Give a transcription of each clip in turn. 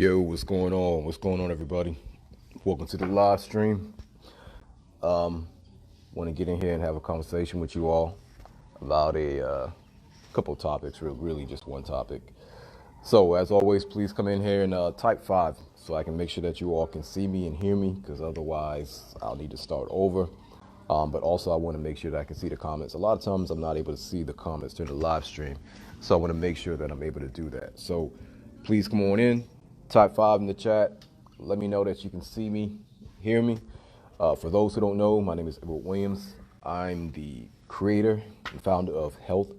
Yo, what's going on? What's going on, everybody? Welcome to the live stream. Want to get in here and have a conversation with you all about a couple of topics, really just one topic. So, as always, please come in here and type 5 so I can make sure that you all can see me and hear me, because otherwise I'll need to start over. But also I want to make sure that I can see the comments. A lot of times I'm not able to see the comments during the live stream, so I want to make sure that I'm able to do that. So please come on in, type 5 in the chat. Let me know that you can see me, hear me. For those who don't know, my name is Edward Williams. I'm the creator and founder of Health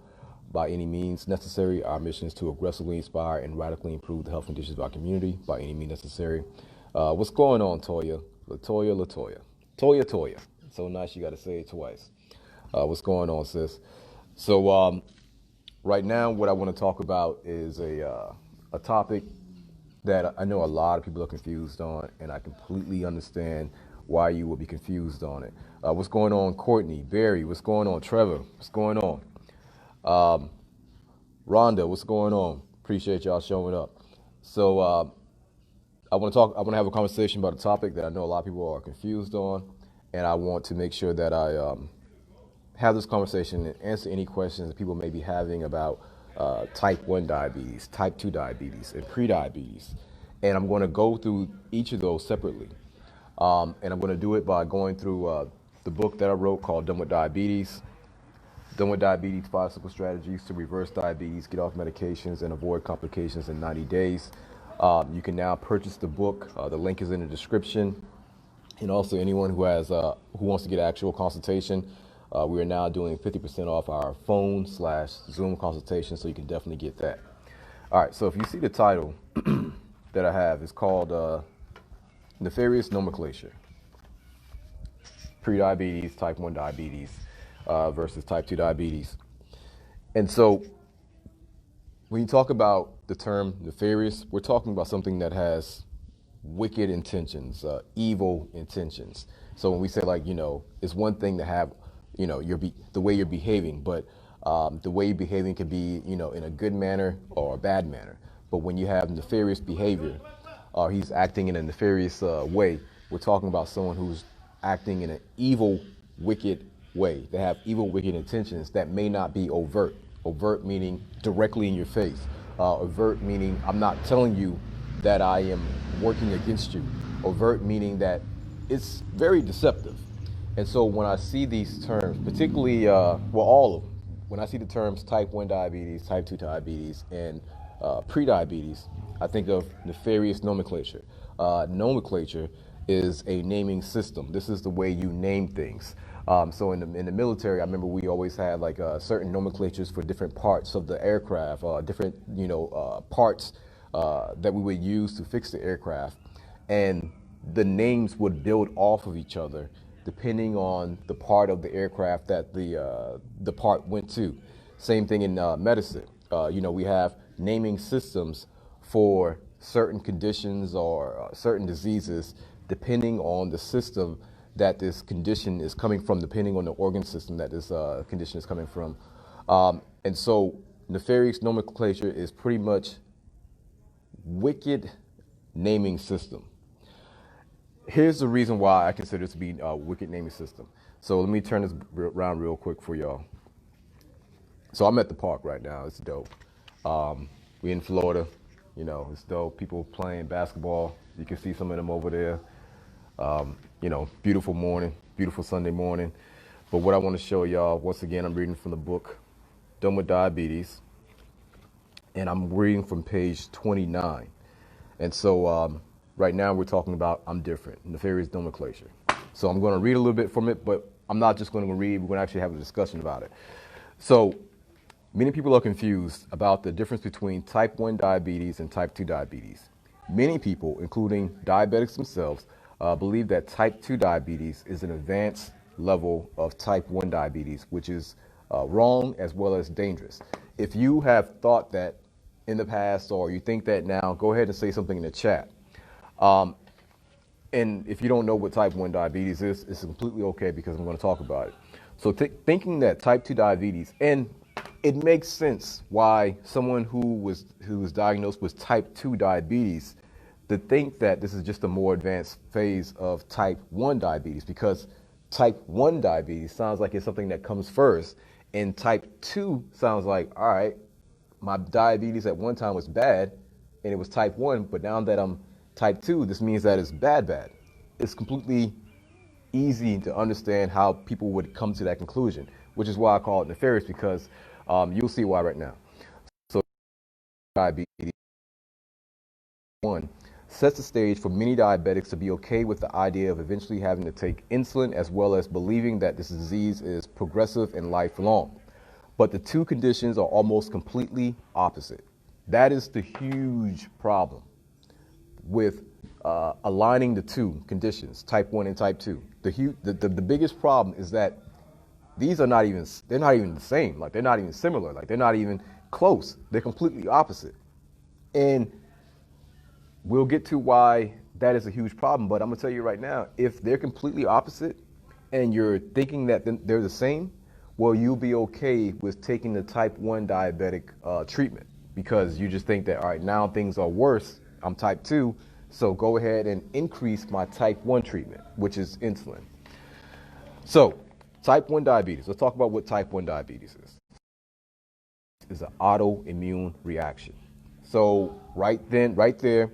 by Any Means Necessary. Our mission is to aggressively inspire and radically improve the health conditions of our community by any means necessary. What's going on, Toya? Toya. So nice you got to say it twice. What's going on, sis? So right now, what I want to talk about is a topic that I know a lot of people are confused on, and I completely understand why you would be confused on it. What's going on, Courtney, Barry? What's going on, Trevor? What's going on? Rhonda, what's going on? Appreciate y'all showing up. So I want to have a conversation about a topic that I know a lot of people are confused on, and I want to make sure that I have this conversation and answer any questions that people may be having about type 1 diabetes, type 2 diabetes, and pre-diabetes. And I'm going to go through each of those separately. And I'm going to do it by going through the book that I wrote called Done with Diabetes. Done with Diabetes, 5 Simple Strategies to Reverse Diabetes, Get Off Medications, and Avoid Complications in 90 Days. You can now purchase the book. The link is in the description. And also anyone who wants to get an actual consultation, we are now doing 50% off our phone/Zoom consultation, so you can definitely get that. All right, so if you see the title that I have, it's called Nefarious Nomenclature. Pre-diabetes, type 1 diabetes versus type 2 diabetes. And so when you talk about the term nefarious, we're talking about something that has wicked intentions, evil intentions. So when we say, like, it's one thing to have, the way you're behaving, but the way you're behaving can be, in a good manner or a bad manner. But when you have nefarious behavior, or he's acting in a nefarious way, we're talking about someone who's acting in an evil, wicked way. They have evil, wicked intentions that may not be overt. Overt meaning directly in your face. Overt meaning I'm not telling you that I am working against you. Overt meaning that it's very deceptive. And so when I see these terms, particularly, all of them, when I see the terms type 1 diabetes, type 2 diabetes, and pre-diabetes, I think of nefarious nomenclature. Nomenclature is a naming system. This is the way you name things. So in the military, I remember we always had like certain nomenclatures for different parts of the aircraft, different parts that we would use to fix the aircraft, and the names would build off of each other depending on the part of the aircraft that the part went to. Same thing in medicine. We have naming systems for certain conditions or certain diseases depending on the system that this condition is coming from, depending on the organ system that this condition is coming from. And so nefarious nomenclature is pretty much wicked naming system. Here's the reason why I consider it to be a wicked naming system. So let me turn this around real quick for y'all. So I'm at the park right now. It's dope. We in Florida. It's dope. People playing basketball. You can see some of them over there. Beautiful morning, beautiful Sunday morning. But what I want to show y'all, once again, I'm reading from the book, Done with Diabetes. And I'm reading from page 29. And so right now we're talking about I'm different, nefarious nomenclature. So I'm going to read a little bit from it, but I'm not just going to read. We're going to actually have a discussion about it. So many people are confused about the difference between type 1 diabetes and type 2 diabetes. Many people, including diabetics themselves, believe that type 2 diabetes is an advanced level of type 1 diabetes, which is wrong as well as dangerous. If you have thought that in the past or you think that now, go ahead and say something in the chat. And if you don't know what type 1 diabetes is, it's completely okay because I'm going to talk about it. So thinking that type 2 diabetes, and it makes sense why someone who was diagnosed with type 2 diabetes to think that this is just a more advanced phase of type 1 diabetes, because type 1 diabetes sounds like it's something that comes first, and type 2 sounds like, all right, my diabetes at one time was bad and it was type 1, but now that I'm type 2, this means that it's bad. It's completely easy to understand how people would come to that conclusion, which is why I call it nefarious, because you'll see why right now. So diabetes 1 sets the stage for many diabetics to be okay with the idea of eventually having to take insulin, as well as believing that this disease is progressive and lifelong. But the two conditions are almost completely opposite. That is the huge problem with aligning the two conditions, type 1 and type 2. The biggest problem is that these are they're not even the same. Like, they're not even similar. Like, they're not even close. They're completely opposite. And we'll get to why that is a huge problem, but I'm gonna tell you right now, if they're completely opposite and you're thinking that they're the same, well, you'll be okay with taking the type 1 diabetic treatment, because you just think that, all right, now things are worse, I'm type 2, so go ahead and increase my type 1 treatment, which is insulin. So, type 1 diabetes, let's talk about what type 1 diabetes is. It's an autoimmune reaction. So right there,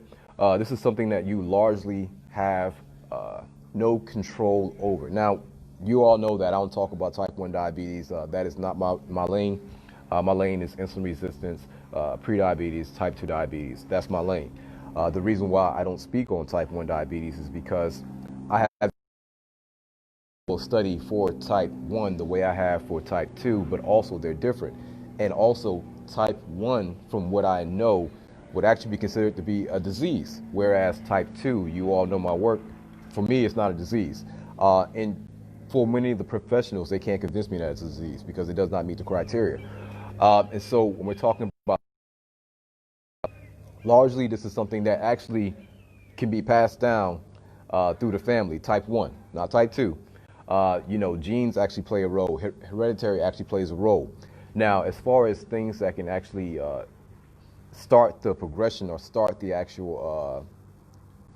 this is something that you largely have no control over. Now, you all know that I don't talk about type 1 diabetes. That is not my lane. My lane is insulin resistance, pre-diabetes, type 2 diabetes. That's my lane. The reason why I don't speak on type 1 diabetes is because I have a study for type 1 the way I have for type 2, but also they're different. And also, type 1, from what I know, would actually be considered to be a disease, whereas type 2, you all know my work, for me, it's not a disease. And for many of the professionals, they can't convince me that it's a disease because it does not meet the criteria. And so when we're talking about, largely, this is something that actually can be passed down through the family, type 1, not type 2. Genes actually play a role. Hereditary actually plays a role. Now, as far as things that can actually start the progression or start the actual,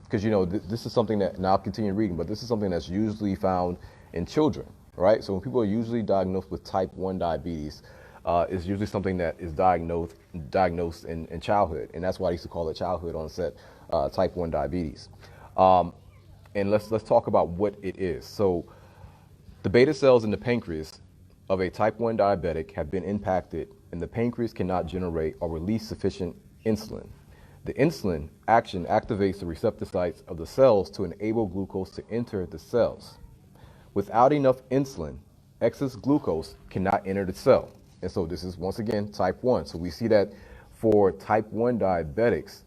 because this is something that, and I'll continue reading, but this is something that's usually found in children, right? So when people are usually diagnosed with type 1 diabetes, it's usually something that is diagnosed in childhood, and that's why I used to call it childhood onset type 1 diabetes. And let's talk about what it is. So the beta cells in the pancreas of a type 1 diabetic have been impacted, and the pancreas cannot generate or release sufficient insulin. The insulin action activates the receptor sites of the cells to enable glucose to enter the cells. Without enough insulin, excess glucose cannot enter the cell. And so this is, once again, type 1. So we see that for type 1 diabetics,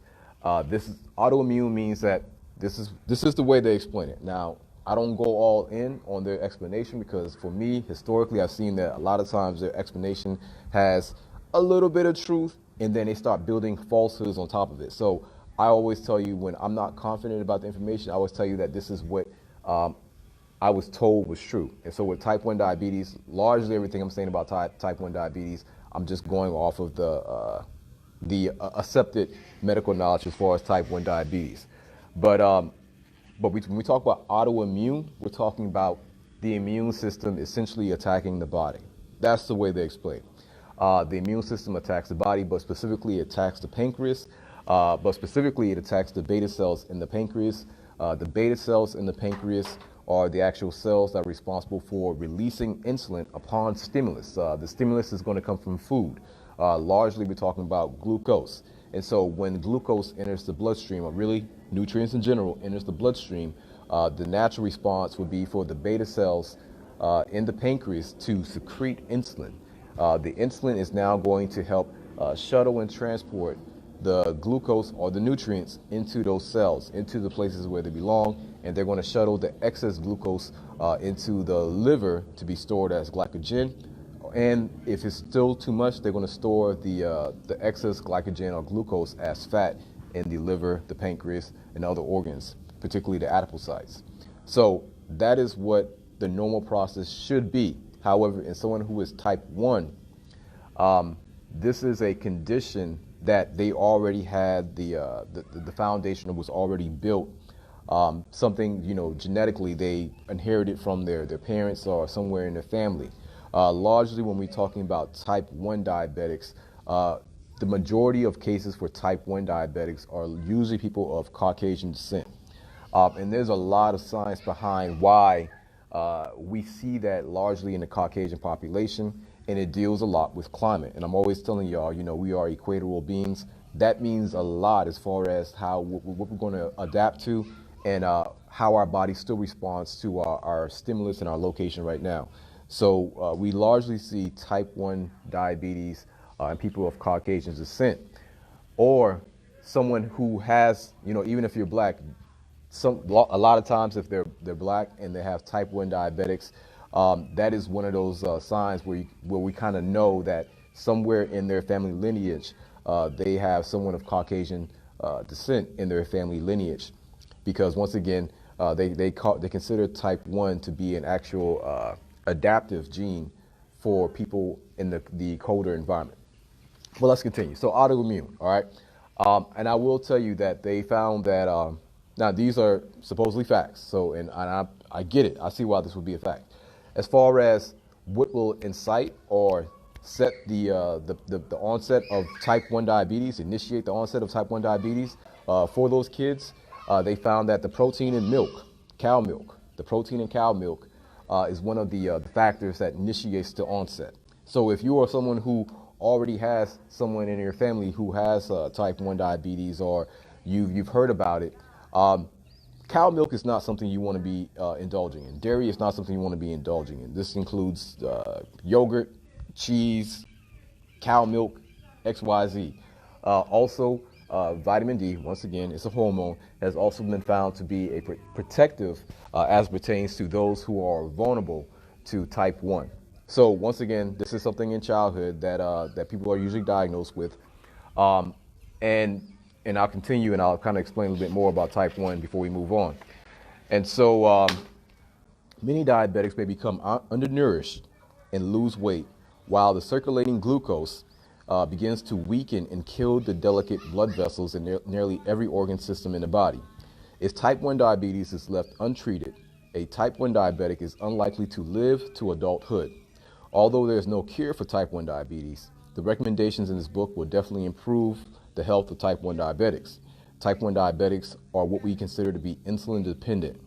this is autoimmune, means that this is the way they explain it. Now, I don't go all in on their explanation, because for me, historically, I've seen that a lot of times their explanation has a little bit of truth, and then they start building falsehoods on top of it. So I always tell you, when I'm not confident about the information, I always tell you that this is what I was told was true. And so with type 1 diabetes, largely everything I'm saying about type 1 diabetes, I'm just going off of the accepted medical knowledge as far as type 1 diabetes. But when we talk about autoimmune, we're talking about the immune system essentially attacking the body. That's the way they explain it. The immune system attacks the body, but specifically it attacks the pancreas, but specifically it attacks the beta cells in the pancreas. The beta cells in the pancreas are the actual cells that are responsible for releasing insulin upon stimulus. The stimulus is going to come from food. Largely, we're talking about glucose. And so when glucose enters the bloodstream, or really nutrients in general enters the bloodstream, the natural response would be for the beta cells in the pancreas to secrete insulin. The insulin is now going to help shuttle and transport the glucose or the nutrients into those cells, into the places where they belong, and they're going to shuttle the excess glucose into the liver to be stored as glycogen. And if it's still too much, they're going to store the excess glycogen or glucose as fat in the liver, the pancreas, and other organs, particularly the adipocytes. So that is what the normal process should be. However, in someone who is type 1, this is a condition that they already had the foundation was already built. Something, genetically they inherited from their parents or somewhere in their family. Largely when we're talking about type 1 diabetics, the majority of cases for type 1 diabetics are usually people of Caucasian descent. And there's a lot of science behind why we see that largely in the Caucasian population, and it deals a lot with climate. And I'm always telling y'all, we are equatorial beings. That means a lot as far as how what we're going to adapt to, and how our body still responds to our stimulus and our location right now. So we largely see type 1 diabetes in people of Caucasian descent, or someone who has, even if you're black, a lot of times if they're black and they have type 1 diabetics, that is one of those signs where we kind of know that somewhere in their family lineage, they have someone of Caucasian descent in their family lineage, because once again, they consider type 1 to be an actual adaptive gene for people in the colder environment. Well, let's continue. So autoimmune, all right? And I will tell you that they found that, now these are supposedly facts, so, and I get it. I see why this would be a fact. As far as what will incite or set the onset of type 1 diabetes, initiate the onset of type 1 diabetes for those kids, they found that the protein in milk, cow milk, the protein in cow milk is one of the factors that initiates the onset. So if you are someone who already has someone in your family who has type 1 diabetes, or you've heard about it, cow milk is not something you want to be indulging in. Dairy is not something you want to be indulging in. This includes yogurt, cheese, cow milk, XYZ. Also, vitamin D, once again, it's a hormone, has also been found to be a protective as pertains to those who are vulnerable to type 1. So once again, this is something in childhood that people are usually diagnosed with. And I'll continue and I'll kind of explain a little bit more about type 1 before we move on. And so many diabetics may become undernourished and lose weight, while the circulating glucose begins to weaken and kill the delicate blood vessels in nearly every organ system in the body. If type 1 diabetes is left untreated, a type 1 diabetic is unlikely to live to adulthood. Although there is no cure for type 1 diabetes, the recommendations in this book will definitely improve the health of type 1 diabetics. Type 1 diabetics are what we consider to be insulin dependent,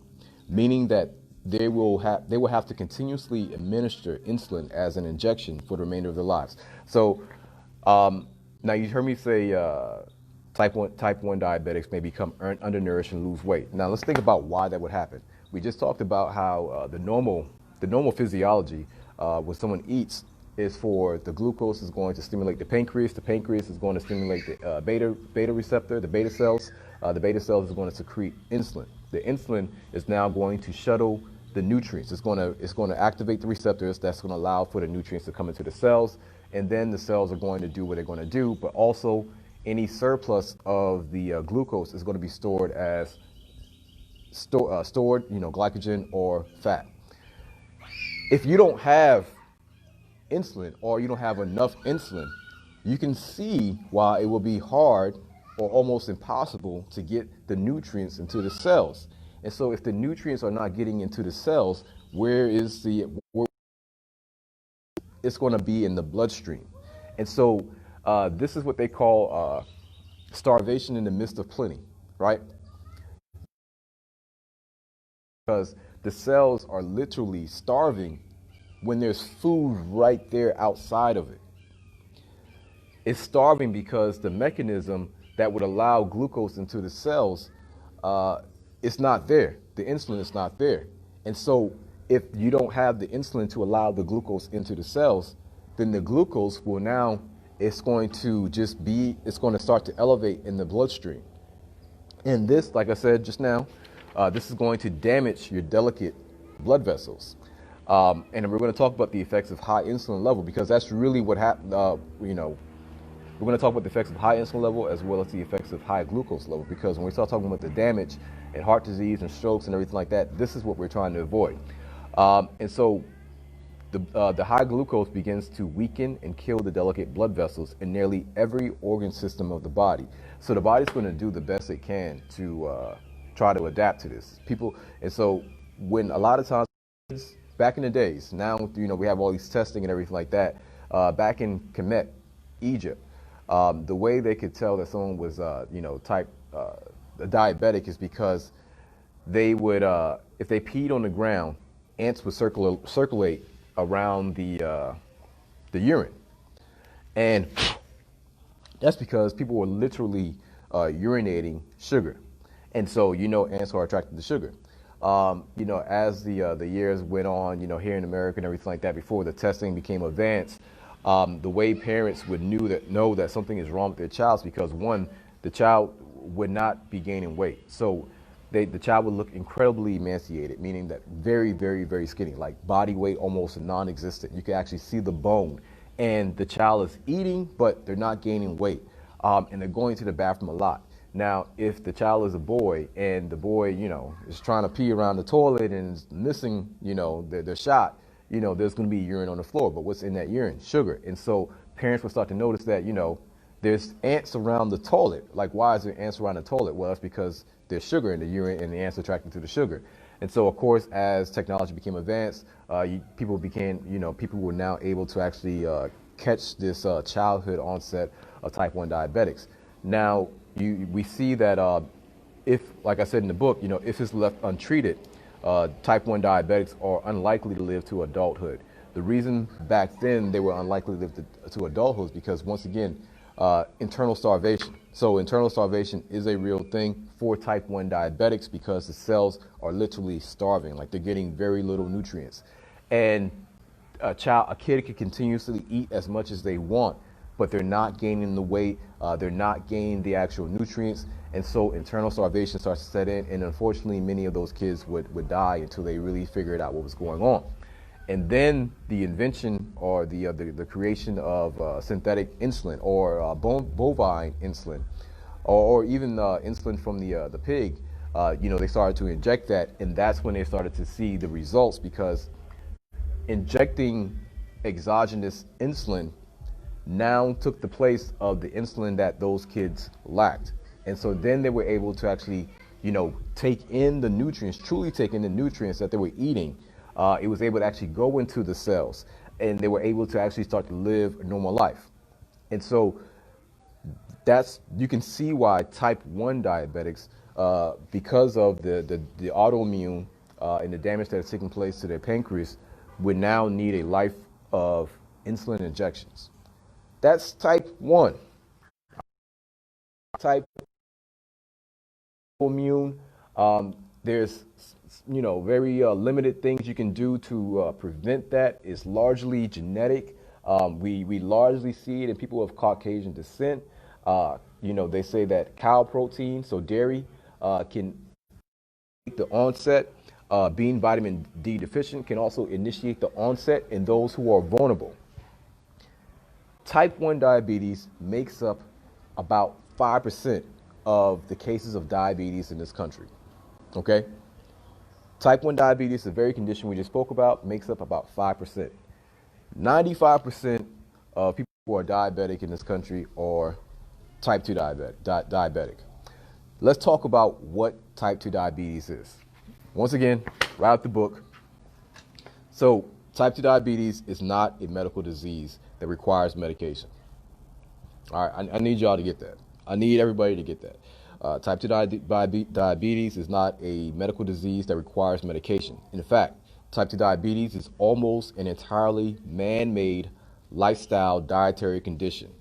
meaning that they will have to continuously administer insulin as an injection for the remainder of their lives. So now you heard me say type 1 diabetics may become undernourished and lose weight. Now let's think about why that would happen. We just talked about how the normal physiology when someone eats is for the glucose is going to stimulate the pancreas. The pancreas is going to stimulate the beta receptor, the beta cells. The beta cells is going to secrete insulin. The insulin is now going to shuttle the nutrients. It's going to activate the receptors. That's going to allow for the nutrients to come into the cells, and then the cells are going to do what they're going to do. But also, any surplus of the glucose is going to be stored as glycogen or fat. If you don't have insulin, or you don't have enough insulin, you can see why it will be hard or almost impossible to get the nutrients into the cells. And so if the nutrients are not getting into the cells, it's going to be in the bloodstream. And so this is what they call starvation in the midst of plenty, right? Because the cells are literally starving when there's food right there outside of it. It's starving because the mechanism that would allow glucose into the cells, it's not there. The insulin is not there. And so if you don't have the insulin to allow the glucose into the cells, then the glucose will now, it's going to start to elevate in the bloodstream. And this, like I said just now, this is going to damage your delicate blood vessels. And we're going to talk about the effects of high insulin level, because that's really what happened. We're going to talk about the effects of high insulin level as well as the effects of high glucose level, because when we start talking about the damage and heart disease and strokes and everything like that, this is what we're trying to avoid. And so The high glucose begins to weaken and kill the delicate blood vessels in nearly every organ system of the body. So the body's going to do the best it can to try to adapt to this. And so when a lot of times back in the days, now we have all these testing and everything like that. Back in Kemet, Egypt, the way they could tell that someone was type a diabetic is because they would, if they peed on the ground, ants would circulate around the urine, and that's because people were literally urinating sugar, and so ants are attracted to sugar. As the years went on, here in America and everything like that, before the testing became advanced, the way parents would know that something is wrong with their child is because one, the child would not be gaining weight. So the child would look incredibly emaciated, meaning that very, very, very skinny, like body weight almost non-existent. You can actually see the bone, and the child is eating, but they're not gaining weight, and they're going to the bathroom a lot. Now, if the child is a boy and the boy, is trying to pee around the toilet and is missing, their shot, there's going to be urine on the floor. But what's in that urine? Sugar. And so parents will start to notice that, there's ants around the toilet. Like, why is there ants around the toilet? Well, it's because there's sugar in the urine and the ants are attracted to the sugar. And so, of course, as technology became advanced, people were now able to actually catch this childhood onset of type 1 diabetics. Now, we see that if, like I said in the book, if it's left untreated, type 1 diabetics are unlikely to live to adulthood. The reason back then they were unlikely to live to adulthood is because, once again, internal starvation. So internal starvation is a real thing for type 1 diabetics because the cells are literally starving, like they're getting very little nutrients. And a kid could continuously eat as much as they want, but they're not gaining the weight, they're not gaining the actual nutrients, and so internal starvation starts to set in, and unfortunately many of those kids would die until they really figured out what was going on. And then the invention or the creation of synthetic insulin or bovine insulin, or even insulin from the pig, they started to inject that, and that's when they started to see the results, because injecting exogenous insulin now took the place of the insulin that those kids lacked. And so then they were able to actually, take in the nutrients, truly take in the nutrients that they were eating. It was able to actually go into the cells, and they were able to actually start to live a normal life. And so you can see why type 1 diabetics, because of the autoimmune and the damage that is taking place to their pancreas, would now need a life of insulin injections. That's type 1. Type immune, there's very limited things you can do to prevent that. It's largely genetic. We largely see it in people of Caucasian descent. They say that cow protein, so dairy, can the onset. Being vitamin D deficient can also initiate the onset in those who are vulnerable. Type 1 diabetes makes up about 5% of the cases of diabetes in this country. Okay? Type 1 diabetes, the very condition we just spoke about, makes up about 5%. 95% of people who are diabetic in this country are type 2 diabetic. Let's talk about what type 2 diabetes is. Once again, right out the book. So, type 2 diabetes is not a medical disease that requires medication. All right, I need y'all to get that. I need everybody to get that. Type 2 diabetes is not a medical disease that requires medication. In fact, type 2 diabetes is almost an entirely man-made lifestyle dietary condition.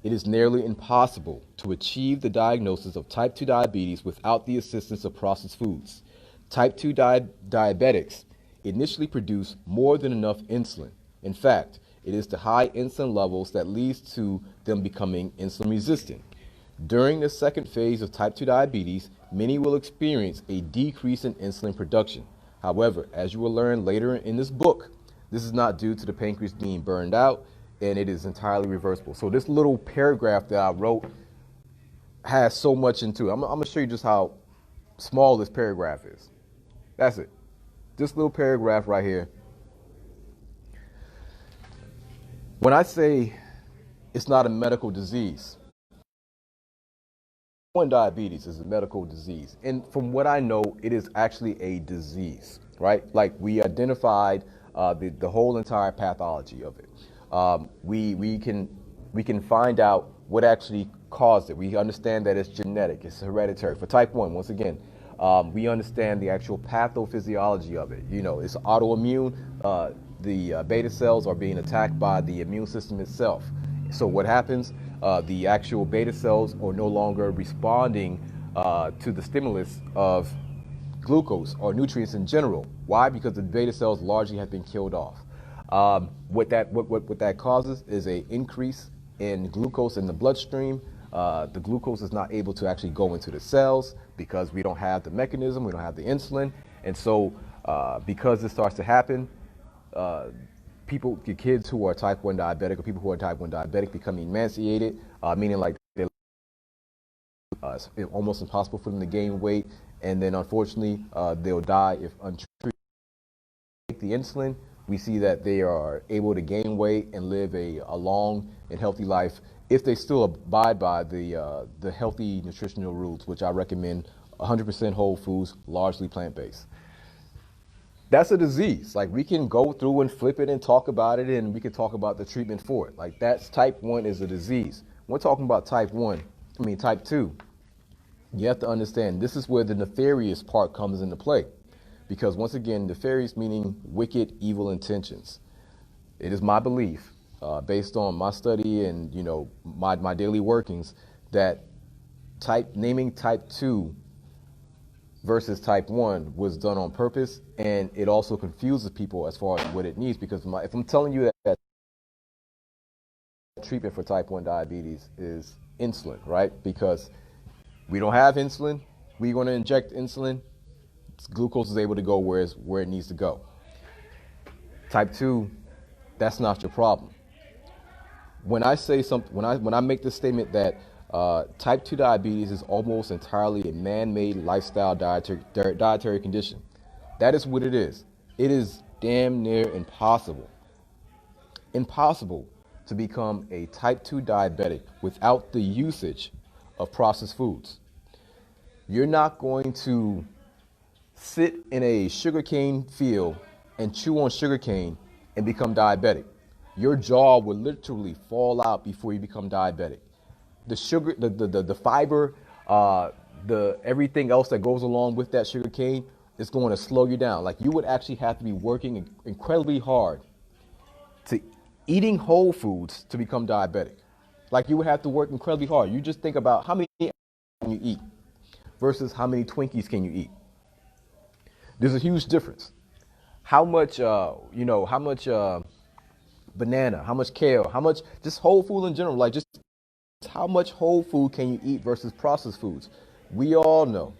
It is nearly impossible to achieve the diagnosis of type 2 diabetes without the assistance of processed foods. Type 2 diabetics initially produce more than enough insulin. In fact, it is the high insulin levels that leads to them becoming insulin resistant. During the second phase of type 2 diabetes, many will experience a decrease in insulin production. However, as you will learn later in this book, this is not due to the pancreas being burned out, and it is entirely reversible. So this little paragraph that I wrote has so much into it. I'm going to show you just how small this paragraph is. That's it. This little paragraph right here When I say it's not a medical disease, one, diabetes is a medical disease. And from what I know, it is actually a disease, right? Like we identified the whole entire pathology of it. We can find out what actually caused it. We understand that it's genetic, it's hereditary. For type 1, once again, we understand the actual pathophysiology of it. You know, it's autoimmune. The beta cells are being attacked by the immune system itself. So what happens? The actual beta cells are no longer responding to the stimulus of glucose or nutrients in general. Why? Because the beta cells largely have been killed off. What that causes is a increase in glucose in the bloodstream. The glucose is not able to actually go into the cells because we don't have the mechanism, we don't have the insulin, and so because this starts to happen, kids who are type 1 diabetic or people who are type 1 diabetic become emaciated, meaning like it's almost impossible for them to gain weight, and then unfortunately they'll die if untreated. The insulin, we see that they are able to gain weight and live a long and healthy life if they still abide by the healthy nutritional rules, which I recommend 100% whole foods, largely plant-based. That's a disease. Like we can go through and flip it and talk about it, and we can talk about the treatment for it. Like that's type 1 is a disease. We're talking about type 2. You have to understand this is where the nefarious part comes into play. Because once again, nefarious meaning wicked, evil intentions. It is my belief, based on my study and my daily workings, that naming type 2 versus type 1 was done on purpose, and it also confuses people as far as what it needs. Because if I'm telling you that treatment for type 1 diabetes is insulin, right? Because we don't have insulin, we're going to inject insulin. Glucose is able to go where it needs to go. Type 2, that's not your problem. When I say something, when I make the statement that type 2 diabetes is almost entirely a man-made lifestyle dietary condition, that is what it is. It is damn near impossible to become a type 2 diabetic without the usage of processed foods. You're not going to sit in a sugarcane field and chew on sugarcane and become diabetic. Your jaw will literally fall out before you become diabetic. The sugar, the fiber, the everything else that goes along with that sugarcane is going to slow you down. Like you would actually have to be working incredibly hard to eating whole foods to become diabetic. Like you would have to work incredibly hard. You just think about how many can you eat versus how many Twinkies can you eat. There's a huge difference. How much, banana, how much kale, how much just whole food in general, like just how much whole food can you eat versus processed foods? We all know,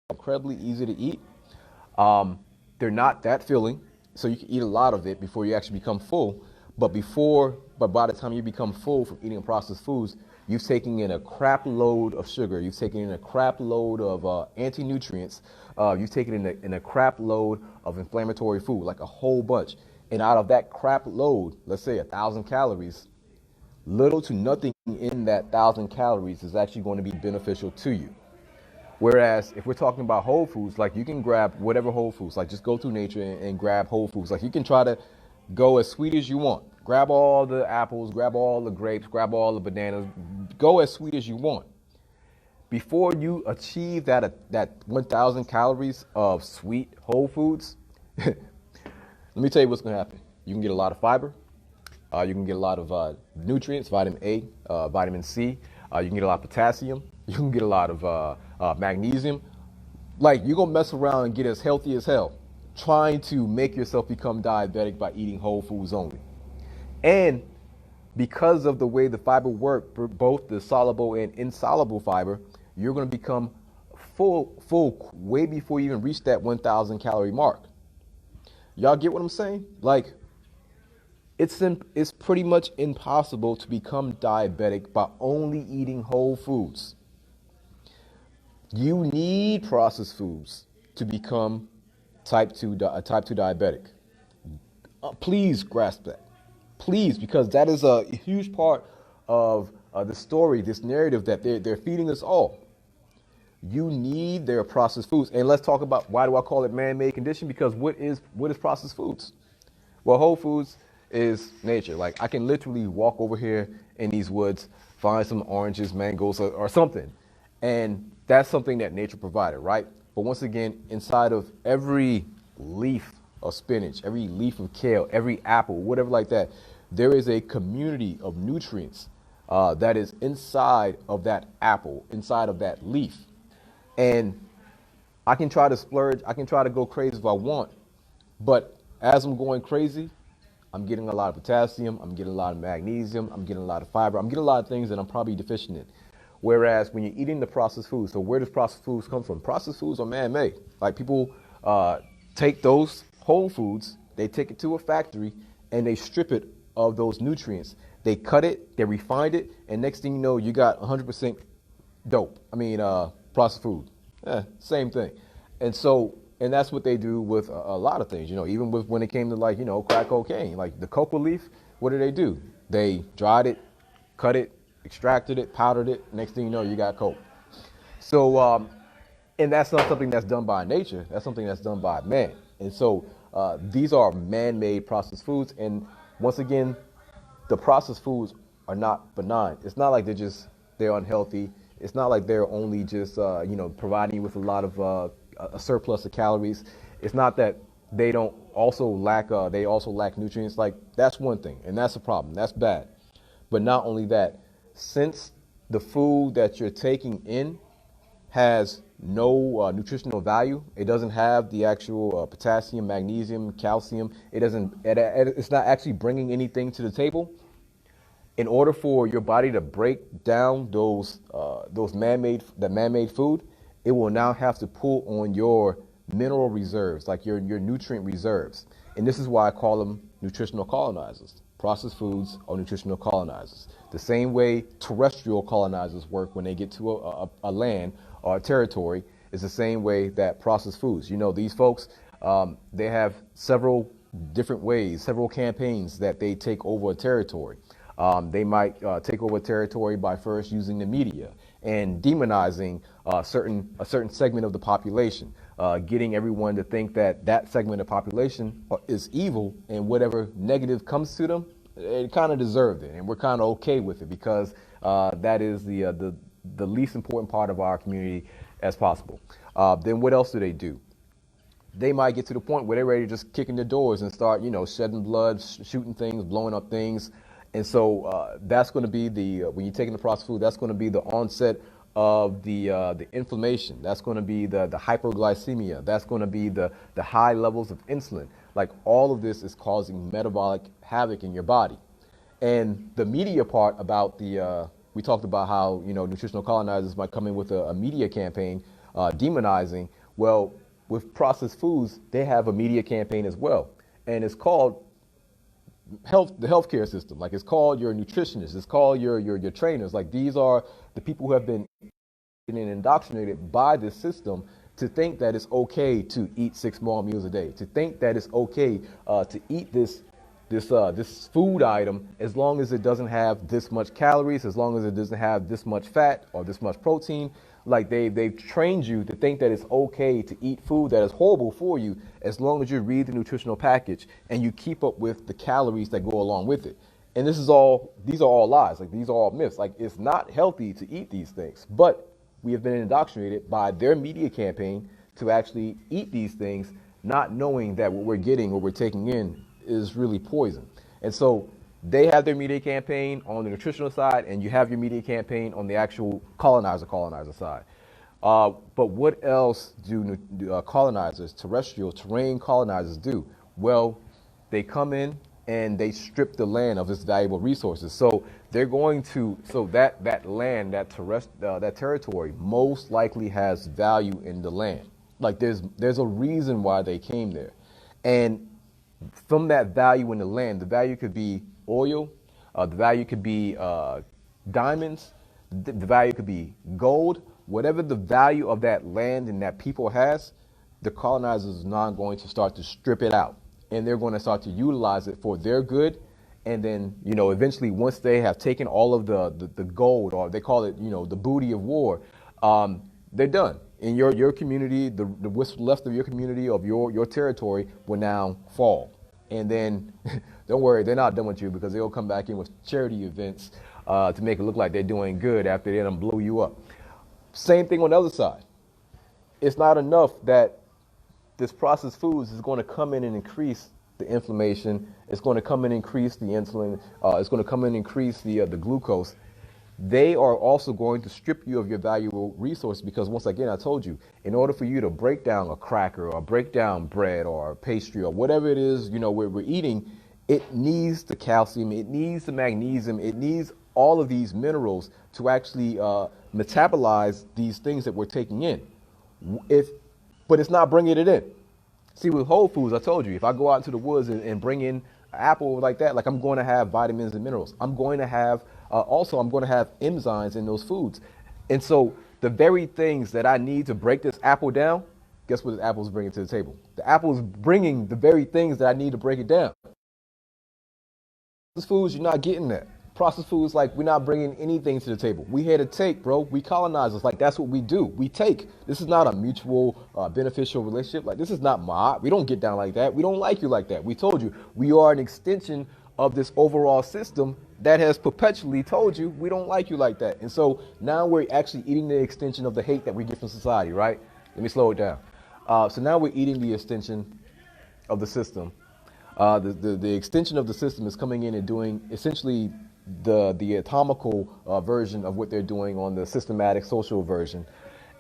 incredibly easy to eat. They're not that filling, so you can eat a lot of it before you actually become full. But by the time you become full from eating processed foods, you've taken in a crap load of sugar. You've taken in a crap load of anti-nutrients. You've taken in a crap load of inflammatory food, like a whole bunch. And out of that crap load, let's say 1,000 calories, little to nothing in that 1,000 calories is actually going to be beneficial to you. Whereas if we're talking about whole foods, like you can grab whatever whole foods, like just go through nature and grab whole foods. Like you can try to go as sweet as you want. Grab all the apples, grab all the grapes, grab all the bananas, go as sweet as you want. Before you achieve that 1,000 calories of sweet whole foods, let me tell you what's going to happen. You can get a lot of fiber. You can get a lot of nutrients, vitamin A, vitamin C. You can get a lot of potassium. You can get a lot of magnesium. Like you're going to mess around and get as healthy as hell trying to make yourself become diabetic by eating whole foods only. And because of the way the fiber work, both the soluble and insoluble fiber, you're going to become full way before you even reach that 1,000 calorie mark. Y'all get what I'm saying? Like, it's pretty much impossible to become diabetic by only eating whole foods. You need processed foods to become type 2 diabetic. Please grasp that. Please, because that is a huge part of the story, this narrative that they're feeding us all. You need their processed foods. And let's talk about, why do I call it man-made condition? Because what is processed foods? Well, Whole Foods is nature. Like, I can literally walk over here in these woods, find some oranges, mangoes, or something. And that's something that nature provided, right? But once again, inside of every leaf of spinach, every leaf of kale, every apple, whatever like that, there is a community of nutrients that is inside of that apple, inside of that leaf. And I can try to splurge, I can try to go crazy if I want, but as I'm going crazy, I'm getting a lot of potassium, I'm getting a lot of magnesium, I'm getting a lot of fiber, I'm getting a lot of things that I'm probably deficient in. Whereas when you're eating the processed foods, so where does processed foods come from? Processed foods are man-made. Like, people take those whole foods, they take it to a factory, and they strip it of those nutrients. They cut it, they refine it, and next thing you know, you got 100% dope. Processed food. Same thing. And that's what they do with a lot of things, even with when it came to, like, crack cocaine, like the coca leaf. What do? They dried it, cut it, extracted it, powdered it. Next thing you know, you got coke. So, and that's not something that's done by nature. That's something that's done by man. And so these are man-made processed foods. And once again, the processed foods are not benign. It's not like they're unhealthy. It's not like they're only just, providing you with a lot of a surplus of calories. It's not that they don't also lack, they also lack nutrients. Like, that's one thing, and that's a problem. That's bad. But not only that, since the food that you're taking in has no nutritional value, it doesn't have the actual potassium, magnesium, calcium. It's not actually bringing anything to the table. In order for your body to break down those man-made food, it will now have to pull on your mineral reserves, like your nutrient reserves. And this is why I call them nutritional colonizers. Processed foods are nutritional colonizers. The same way terrestrial colonizers work when they get to a land or a territory is the same way that processed foods. These folks, they have several different ways, several campaigns that they take over a territory. They might take over territory by first using the media and demonizing a certain segment of the population, getting everyone to think that segment of the population is evil, and whatever negative comes to them, it kind of deserved it, and we're kind of okay with it, because that is the least important part of our community as possible. Then what else do? They might get to the point where they're ready to just kick in the doors and start, shedding blood, shooting things, blowing up things. And so that's going to be when you're taking the processed food, that's going to be the onset of the inflammation. That's going to be the hyperglycemia. That's going to be the high levels of insulin. Like, all of this is causing metabolic havoc in your body. And the media part about we talked about how, nutritional colonizers might come in with a media campaign demonizing. Well, with processed foods, they have a media campaign as well. And it's called the healthcare system. Like, it's called your nutritionists, it's called your trainers. Like, these are the people who have been indoctrinated by this system to think that it's okay to eat 6 small meals a day, to think that it's okay to eat this food item as long as it doesn't have this much calories, as long as it doesn't have this much fat or this much protein. Like, they've trained you to think that it's okay to eat food that is horrible for you as long as you read the nutritional package and you keep up with the calories that go along with it. And these are all lies. Like, these are all myths. Like, it's not healthy to eat these things, but we have been indoctrinated by their media campaign to actually eat these things, not knowing that what we're taking in is really poison. And so they have their media campaign on the nutritional side, and you have your media campaign on the actual colonizer side. But what else do colonizers, terrain colonizers do? Well, they come in and they strip the land of its valuable resources. So they're going to, that land, that territory most likely has value in the land. Like, there's a reason why they came there. And from that value in the land, the value could be oil, the value could be diamonds, the value could be gold. Whatever the value of that land and that people has, the colonizers is not going to start to strip it out. and they're going to start to utilize it for their good. And then, eventually, once they have taken all of the gold, or they call it, the booty of war, they're done. In your community, the what's left of your community, of your territory, will now fall. And then, don't worry, they're not done with you, because they'll come back in with charity events to make it look like they're doing good after they done blow you up. Same thing on the other side. It's not enough that this processed foods is going to come in and increase the inflammation. It's going to come in and increase the insulin. It's going to come in and increase the glucose. They are also going to strip you of your valuable resources, because once again, I told you, in order for you to break down a cracker or break down bread or pastry or whatever it is, we're eating, it needs the calcium, it needs the magnesium, it needs all of these minerals to actually metabolize these things that we're taking in. But it's not bringing it in. See, with whole foods, I told you, if I go out into the woods and bring in an apple like that, like, I'm going to have vitamins and minerals. I'm going to have I'm going to have enzymes in those foods. And so the very things that I need to break this apple down, guess what the apple is bringing to the table? The apple is bringing the very things that I need to break it down. Processed foods, you're not getting that. Processed foods, like, we're not bringing anything to the table. We here to take, bro. We colonizers. Like, that's what we do. We take. This is not a mutual beneficial relationship. Like, this is not we don't get down like that. We don't like you like that. We told you we are an extension of this overall system that has perpetually told you we don't like you like that. And so now we're actually eating the extension of the hate that we get from society, right? Let me slow it down. So now we're eating the extension of the system. The extension of the system is coming in and doing essentially the atomical version of what they're doing on the systematic social version.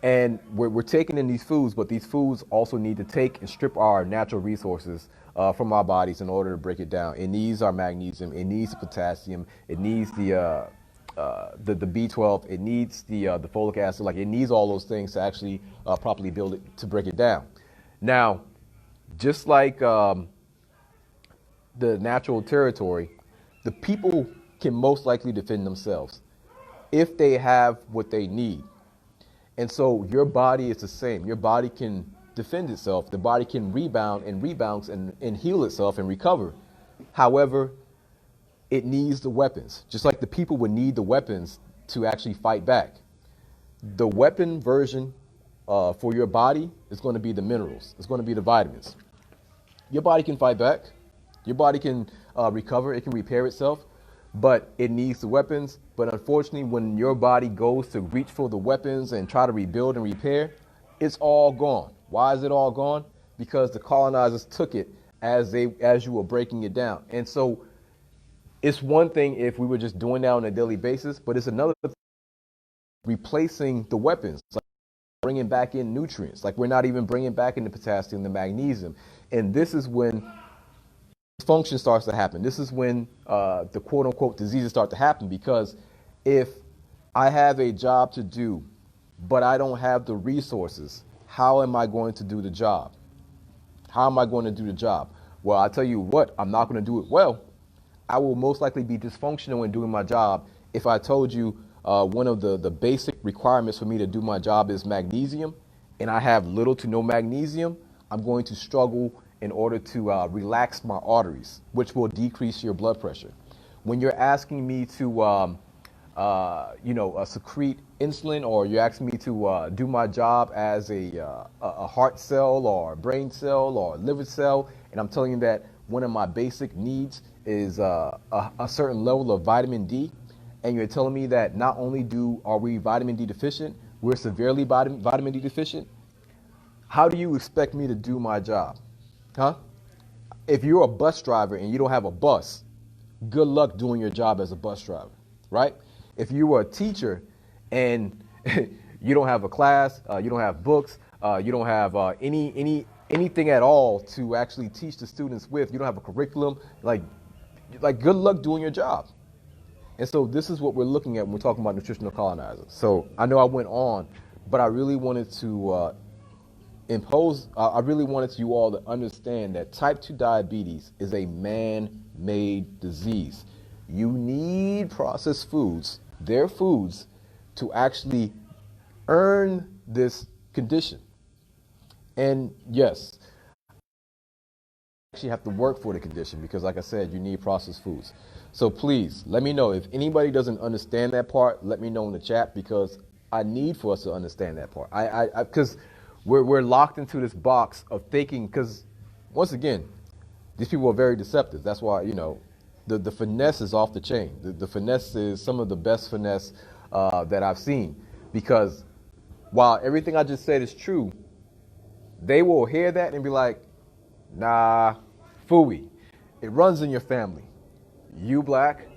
And we're taking in these foods, but these foods also need to take and strip our natural resources from our bodies in order to break it down. It needs our magnesium, it needs the potassium, it needs the B12, it needs the folic acid. Like, it needs all those things to actually properly build it, to break it down. Now, just like the natural territory, the people can most likely defend themselves if they have what they need. And so your body is the same. Your body can defend itself. The body can rebound and rebounds and heal itself and recover. However, it needs the weapons, just like the people would need the weapons to actually fight back. The weapon version for your body is going to be the minerals. It's going to be the vitamins. Your body can fight back. Your body can recover. It can repair itself, but it needs the weapons. But unfortunately, when your body goes to reach for the weapons and try to rebuild and repair, it's all gone. Why is it all gone? Because the colonizers took it as you were breaking it down. And so it's one thing if we were just doing that on a daily basis, but it's another thing replacing the weapons, like bringing back in nutrients. Like, we're not even bringing back in the potassium, the magnesium. And this is when dysfunction starts to happen. This is when the quote unquote diseases start to happen, because if I have a job to do, but I don't have the resources, how am I going to do the job? How am I going to do the job? Well, I tell you what, I'm not going to do it well. I will most likely be dysfunctional in doing my job. If I told you one of the basic requirements for me to do my job is magnesium, and I have little to no magnesium, I'm going to struggle in order to relax my arteries, which will decrease your blood pressure. When you're asking me to secrete insulin, or you're asking me to do my job as a heart cell or brain cell or liver cell, and I'm telling you that one of my basic needs is a certain level of vitamin D, and you're telling me that not only are we vitamin D deficient, we're severely vitamin D deficient, how do you expect me to do my job? Huh? If you're a bus driver and you don't have a bus, good luck doing your job as a bus driver, right? If you were a teacher and you don't have a class, you don't have books, you don't have anything at all to actually teach the students with, you don't have a curriculum, like good luck doing your job. And so this is what we're looking at when we're talking about nutritional colonizers. So I know I went on, but I really wanted to I really wanted you all to understand that type 2 diabetes is a man-made disease. You need processed foods, their foods, to actually earn this condition. And yes, actually have to work for the condition because, like I said, you need processed foods. So please let me know if anybody doesn't understand that part. Let me know in the chat because I need for us to understand that part. Because we're locked into this box of thinking. Because once again, these people are very deceptive. That's why the finesse is off the chain. The finesse is some of the best finesse that I've seen because while everything I just said is true, they will hear that and be like, nah, phooey. It runs in your family. You black,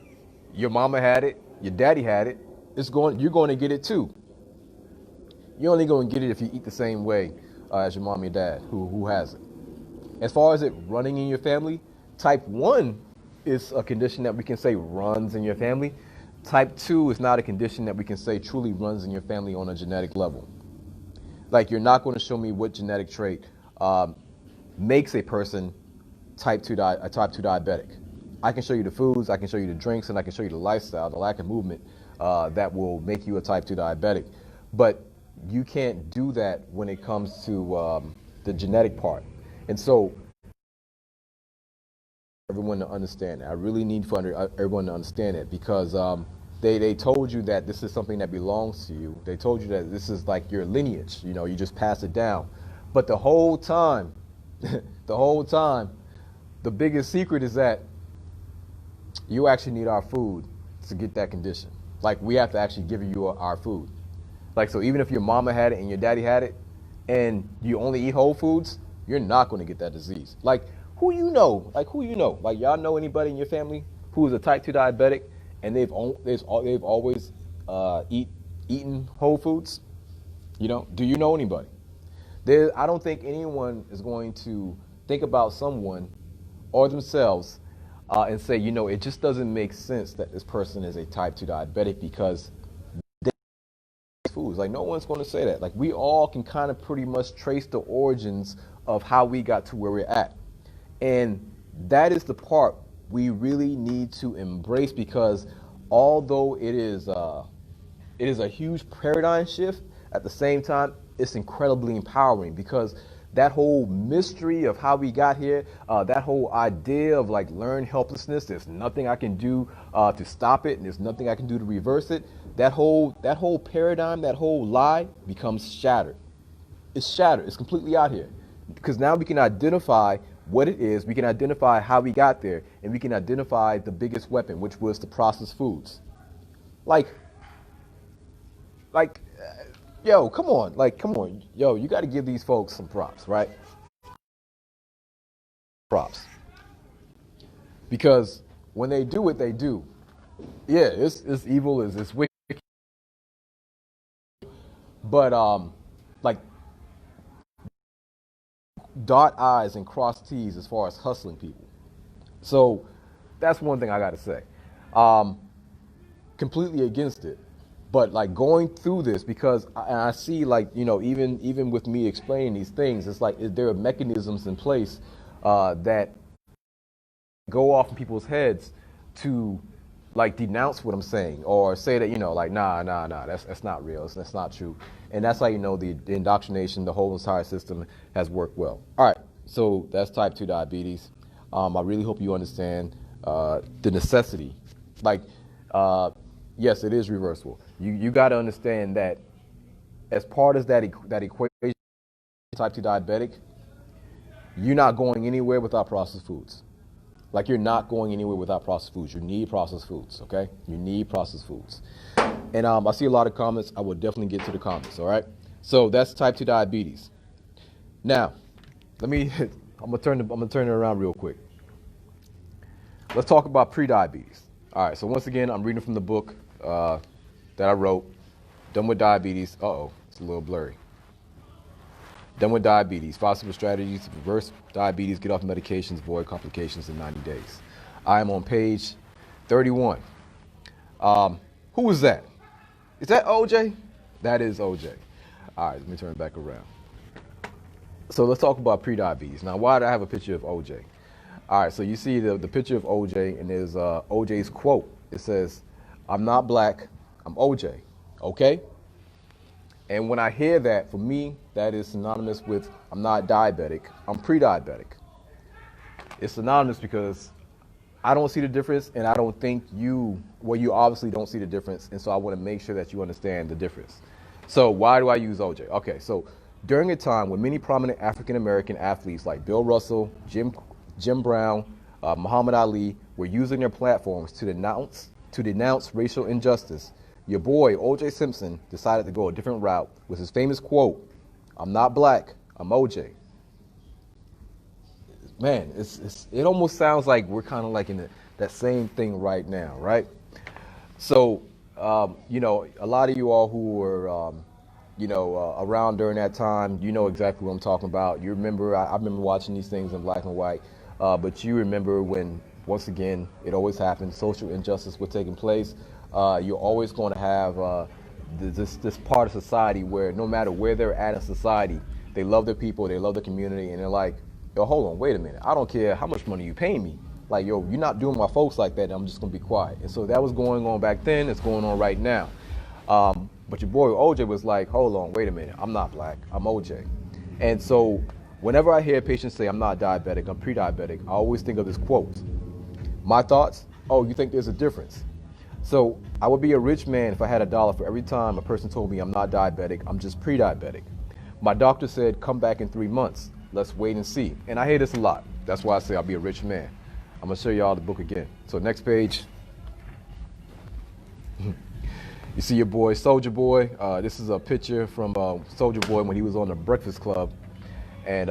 your mama had it, your daddy had it. You're going to get it too. You're only going to get it if you eat the same way as your mom and dad who has it. As far as it running in your family, type 1 is a condition that we can say runs in your family. Type 2 is not a condition that we can say truly runs in your family on a genetic level. Like, you're not going to show me what genetic trait makes a person a type 2 diabetic. I can show you the foods, I can show you the drinks, and I can show you the lifestyle, the lack of movement that will make you a type 2 diabetic. But you can't do that when it comes to the genetic part. And so everyone to understand that. I really need for everyone to understand it because they told you that this is something that belongs to you. They told you that this is like your lineage. You just pass it down. But the whole time, the biggest secret is that you actually need our food to get that condition. Like, we have to actually give you our food. Like, so even if your mama had it and your daddy had it and you only eat whole foods, you're not going to get that disease. Like, who you know? Like, y'all know anybody in your family who is a type 2 diabetic and they've always eaten whole foods? Do you know anybody? I don't think anyone is going to think about someone or themselves and say, it just doesn't make sense that this person is a type 2 diabetic because they eat foods. Like, no one's going to say that. Like, we all can kind of pretty much trace the origins of how we got to where we're at. And that is the part we really need to embrace because although it is a huge paradigm shift, at the same time, it's incredibly empowering because that whole mystery of how we got here, that whole idea of like learned helplessness, there's nothing I can do to stop it and there's nothing I can do to reverse it, that whole paradigm, that whole lie becomes shattered. It's shattered. It's completely out here. Because now we can identify what it is, we can identify how we got there, and we can identify the biggest weapon, which was the processed foods. Yo, come on. Yo, you got to give these folks some props, right? Props. Because when they do what they do, yeah, it's evil, it's wicked. But, like, dot I's and cross T's as far as hustling people. So that's one thing I got to say. Completely against it. But like going through this because I see like, even with me explaining these things, it's like there are mechanisms in place that go off in people's heads to like denounce what I'm saying or say that, like, nah, that's not real. That's not true. And that's how the indoctrination, the whole entire system has worked well. All right. So that's type 2 diabetes. I really hope you understand the necessity. Like, yes, it is reversible. You got to understand that as part of that equation, type 2 diabetic, you're not going anywhere without processed foods. Like, you're not going anywhere without processed foods. You need processed foods, okay? You need processed foods. And I see a lot of comments. I will definitely get to the comments, all right? So that's type 2 diabetes. Now, I'm gonna turn it around real quick. Let's talk about pre-diabetes. All right, so once again, I'm reading from the book that I wrote, Done with Diabetes. It's a little blurry. Done with Diabetes, 5 simple strategies to reverse diabetes, get off medications, avoid complications in 90 days. I am on page 31. Who is that? Is that OJ? That is OJ. All right, let me turn it back around. So let's talk about pre-diabetes. Now, why do I have a picture of OJ? All right, so you see the picture of OJ, and there's OJ's quote. It says, "I'm not black, I'm OJ." Okay? And when I hear that, for me, that is synonymous with I'm not diabetic, I'm pre-diabetic. It's synonymous because I don't see the difference, and I don't think you obviously don't see the difference, and so I want to make sure that you understand the difference. So why do I use OJ? Okay, so during a time when many prominent African American athletes like Bill Russell, Jim Brown, Muhammad Ali were using their platforms to denounce racial injustice, your boy OJ Simpson decided to go a different route with his famous quote, "I'm not black, I'm OJ." Man, it almost sounds like we're kind of like in that same thing right now, right? So, a lot of you all who were, around during that time, you know exactly what I'm talking about. You remember, I remember watching these things in black and white, but you remember when, once again, it always happened, social injustice was taking place. You're always going to have this part of society where no matter where they're at in society, they love their people, they love the community, and they're like, yo, hold on, wait a minute. I don't care how much money you pay me. Like, yo, you're not doing my folks like that, I'm just going to be quiet. And so that was going on back then. It's going on right now. But your boy OJ was like, hold on, wait a minute. I'm not black. I'm OJ. And so whenever I hear patients say I'm not diabetic, I'm pre-diabetic, I always think of this quote. My thoughts, oh, you think there's a difference? So I would be a rich man if I had $1 for every time a person told me I'm not diabetic, I'm just pre-diabetic. My doctor said, come back in 3 months. Let's wait and see. And I hear this a lot. That's why I say I'll be a rich man. I'm going to show y'all the book again. So next page. You see your boy, Soldier Boy. This is a picture from Soldier Boy when he was on the Breakfast Club. And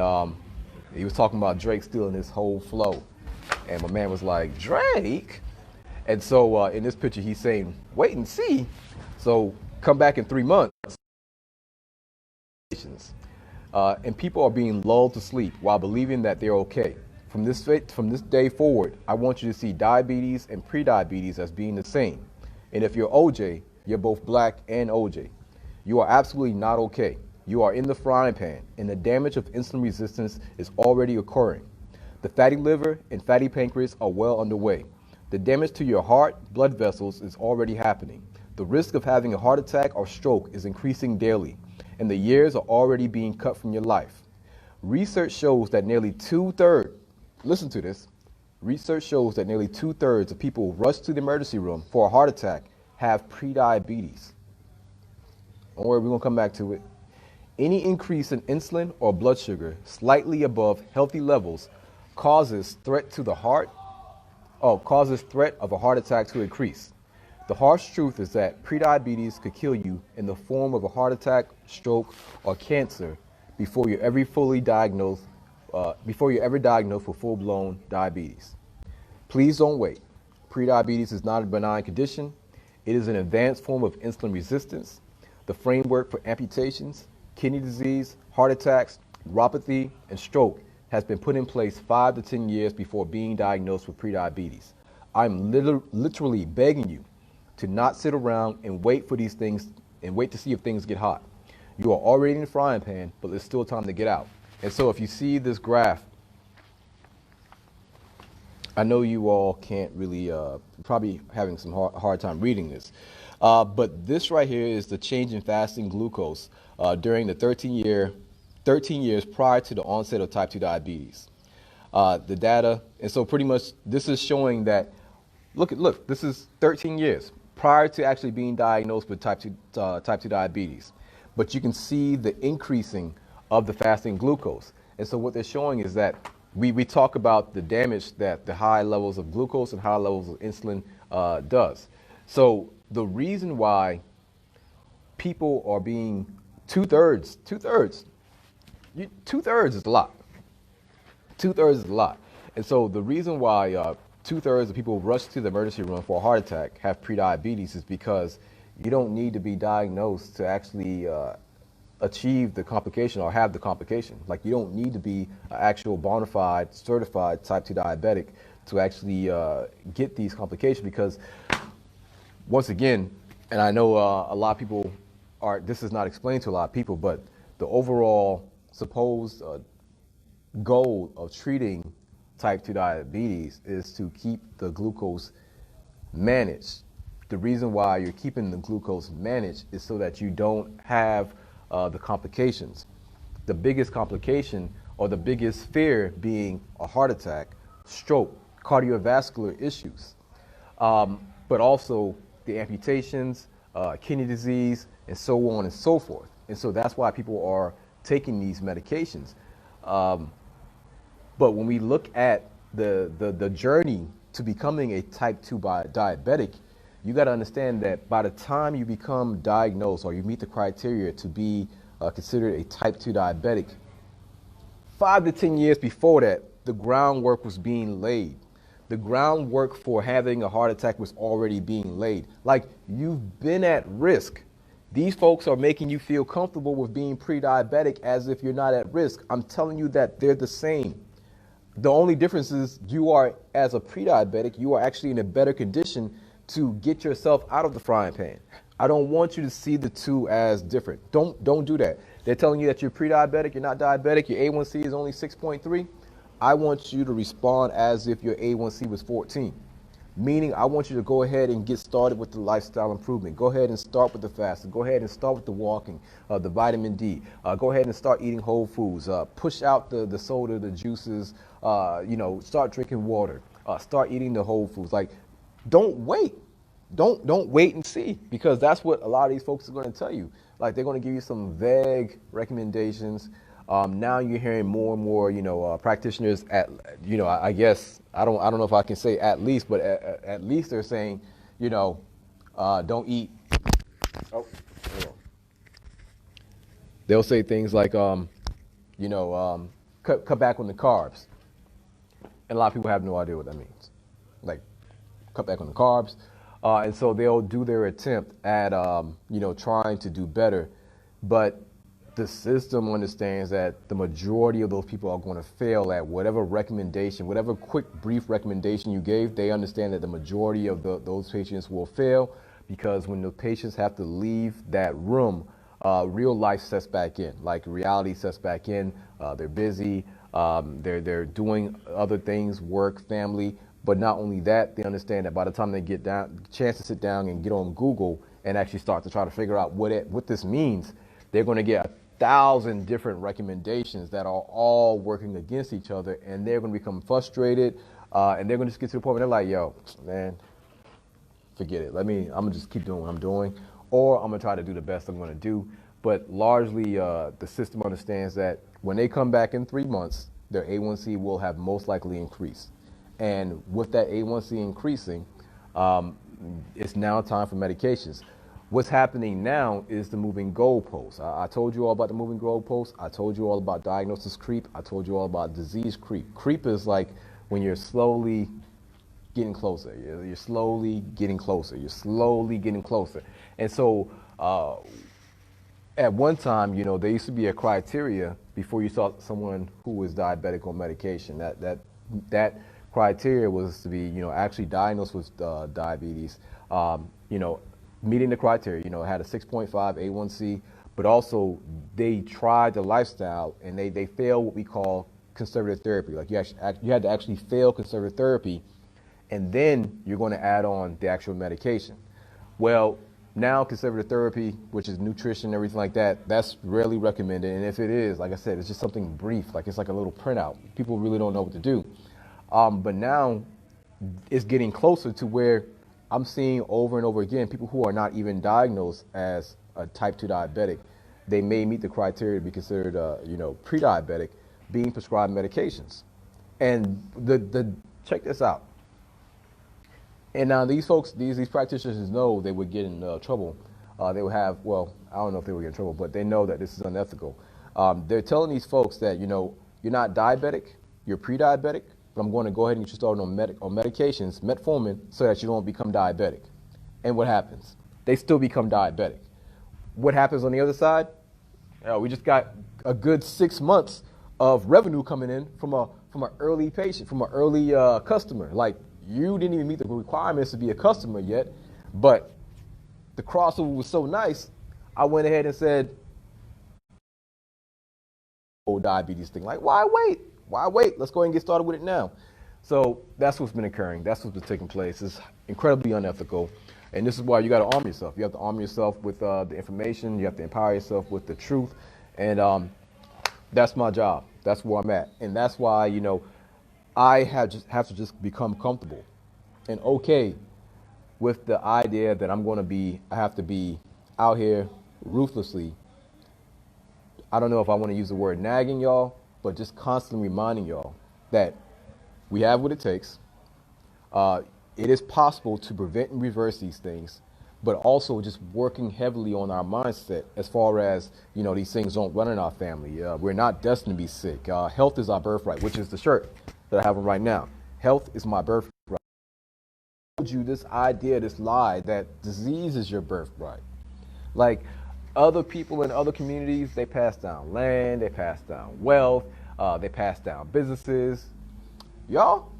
he was talking about Drake stealing his whole flow. And my man was like, Drake? And so in this picture, he's saying, wait and see. So come back in 3 months. And people are being lulled to sleep while believing that they're okay. From this day forward, I want you to see diabetes and prediabetes as being the same. And if you're OJ, you're both black and OJ. You are absolutely not okay. You are in the frying pan, and the damage of insulin resistance is already occurring. The fatty liver and fatty pancreas are well underway. The damage to your heart, blood vessels is already happening. The risk of having a heart attack or stroke is increasing daily, and the years are already being cut from your life. Research shows that nearly two-thirds, listen to this, research shows that nearly two-thirds of people who rush to the emergency room for a heart attack have prediabetes. Don't worry, we're going to come back to it. Any increase in insulin or blood sugar slightly above healthy levels causes threat to the heart, causes threat of a heart attack to increase. The harsh truth is that prediabetes could kill you in the form of a heart attack, stroke, or cancer before you're ever diagnosed with full-blown diabetes. Please don't wait. Prediabetes is not a benign condition. It is an advanced form of insulin resistance. The framework for amputations, kidney disease, heart attacks, neuropathy, and stroke has been put in place 5 to 10 years before being diagnosed with prediabetes. I'm literally begging you to not sit around and wait for these things and wait to see if things get hot. You are already in the frying pan, but there's still time to get out. And so if you see this graph, I know you all can't really, probably having some hard time reading this, but this right here is the change in fasting glucose during the 13 years prior to the onset of type 2 diabetes. The data, and so pretty much this is showing that, look, this is 13 years prior to actually being diagnosed with type 2 diabetes. But you can see the increasing of the fasting glucose. And so what they're showing is that we talk about the damage that the high levels of glucose and high levels of insulin does. So the reason why people are being two-thirds is a lot. Two-thirds is a lot. And so the reason why two-thirds of people rush to the emergency room for a heart attack have prediabetes is because you don't need to be diagnosed to actually achieve the complication or have the complication. Like, you don't need to be an actual bona fide, certified type 2 diabetic to actually get these complications, because once again, and I know a lot of people this is not explained to a lot of people, but the overall supposed goal of treating type 2 diabetes is to keep the glucose managed. The reason why you're keeping the glucose managed is so that you don't have the complications. The biggest complication, or the biggest fear, being a heart attack, stroke, cardiovascular issues, but also the amputations, kidney disease, and so on and so forth. And so that's why people are taking these medications. But when we look at the journey to becoming a type 2 diabetic, you got to understand that by the time you become diagnosed or you meet the criteria to be considered a type 2 diabetic, 5 to 10 years before that, the groundwork was being laid. The groundwork for having a heart attack was already being laid. Like, you've been at risk. These folks are making you feel comfortable with being pre-diabetic as if you're not at risk. I'm telling you that they're the same. The only difference is you are, as a pre-diabetic, you are actually in a better condition to get yourself out of the frying pan. I don't want you to see the two as different. Don't do that. They're telling you that you're pre-diabetic, you're not diabetic, your A1C is only 6.3. I want you to respond as if your A1C was 14. Meaning, I want you to go ahead and get started with the lifestyle improvement. Go ahead and start with the fasting. Go ahead and start with the walking, the vitamin D. Go ahead and start eating whole foods. Push out the soda, the juices. Start drinking water. Start eating the whole foods. Like, don't wait. Don't wait and see, because that's what a lot of these folks are going to tell you. Like, they're going to give you some vague recommendations. Now you're hearing more and more, practitioners I guess, I don't know if I can say at least, but at least they're saying, don't eat. Oh, they'll say things like, cut back on the carbs. And a lot of people have no idea what that means. Like, cut back on the carbs. And so they'll do their attempt at, trying to do better. But the system understands that the majority of those people are going to fail at whatever recommendation, whatever quick, brief recommendation you gave. They understand that the majority of those patients will fail, because when the patients have to leave that room, real life sets back in, like reality sets back in. They're busy, they're doing other things, work, family. But not only that, they understand that by the time they get down, chance to sit down and get on Google and actually start to try to figure out what this means, they're going to get 1,000 different recommendations that are all working against each other, and they're going to become frustrated, and they're going to just get to the point where they're like, yo, man, forget it. I'm going to just keep doing what I'm doing, or I'm going to try to do the best I'm going to do. But largely, the system understands that when they come back in 3 months, their A1C will have most likely increased. And with that A1C increasing, it's now time for medications. What's happening now is the moving goalposts. I told you all about the moving goalposts. I told you all about diagnosis creep. I told you all about disease creep. Creep is like when you're slowly getting closer. You're slowly getting closer. You're slowly getting closer. And so at one time, there used to be a criteria before you saw someone who was diabetic on medication. That criteria was to be, actually diagnosed with diabetes, meeting the criteria, had a 6.5 A1C, but also they tried the lifestyle and they failed what we call conservative therapy. Like, you had to actually fail conservative therapy, and then you're going to add on the actual medication. Well, now conservative therapy, which is nutrition, everything like that, that's rarely recommended. And if it is, like I said, it's just something brief, like it's like a little printout. People really don't know what to do. But now it's getting closer to where I'm seeing over and over again people who are not even diagnosed as a type 2 diabetic. They may meet the criteria to be considered, pre-diabetic, being prescribed medications. And check this out. And now these folks, these practitioners know they would get in trouble. They would have, well, I don't know if they would get in trouble, but they know that this is unethical. They're telling these folks that, you're not diabetic, you're pre-diabetic, but I'm going to go ahead and get you started on medications, metformin, so that you don't become diabetic. And what happens? They still become diabetic. What happens on the other side? We just got a good 6 months of revenue coming in from an early patient, from an early customer. Like, you didn't even meet the requirements to be a customer yet, but the crossover was so nice, I went ahead and said, oh, diabetes thing. Like, why wait? Why wait? Let's go ahead and get started with it now. So that's what's been occurring. That's what's been taking place. It's incredibly unethical. And this is why you got to arm yourself. You have to arm yourself with the information. You have to empower yourself with the truth. And that's my job. That's where I'm at. And that's why, I have to just become comfortable and okay with the idea that I have to be out here ruthlessly. I don't know if I want to use the word nagging y'all, but just constantly reminding y'all that we have what it takes. Uh, it is possible to prevent and reverse these things, but also just working heavily on our mindset as far as, these things don't run in our family. We're not destined to be sick. Health is our birthright, which is the shirt that I have on right now. Health is my birthright. I told you this idea, this lie that disease is your birthright. Like other people in other communities, they pass down land, they pass down wealth, they pass down businesses. Y'all,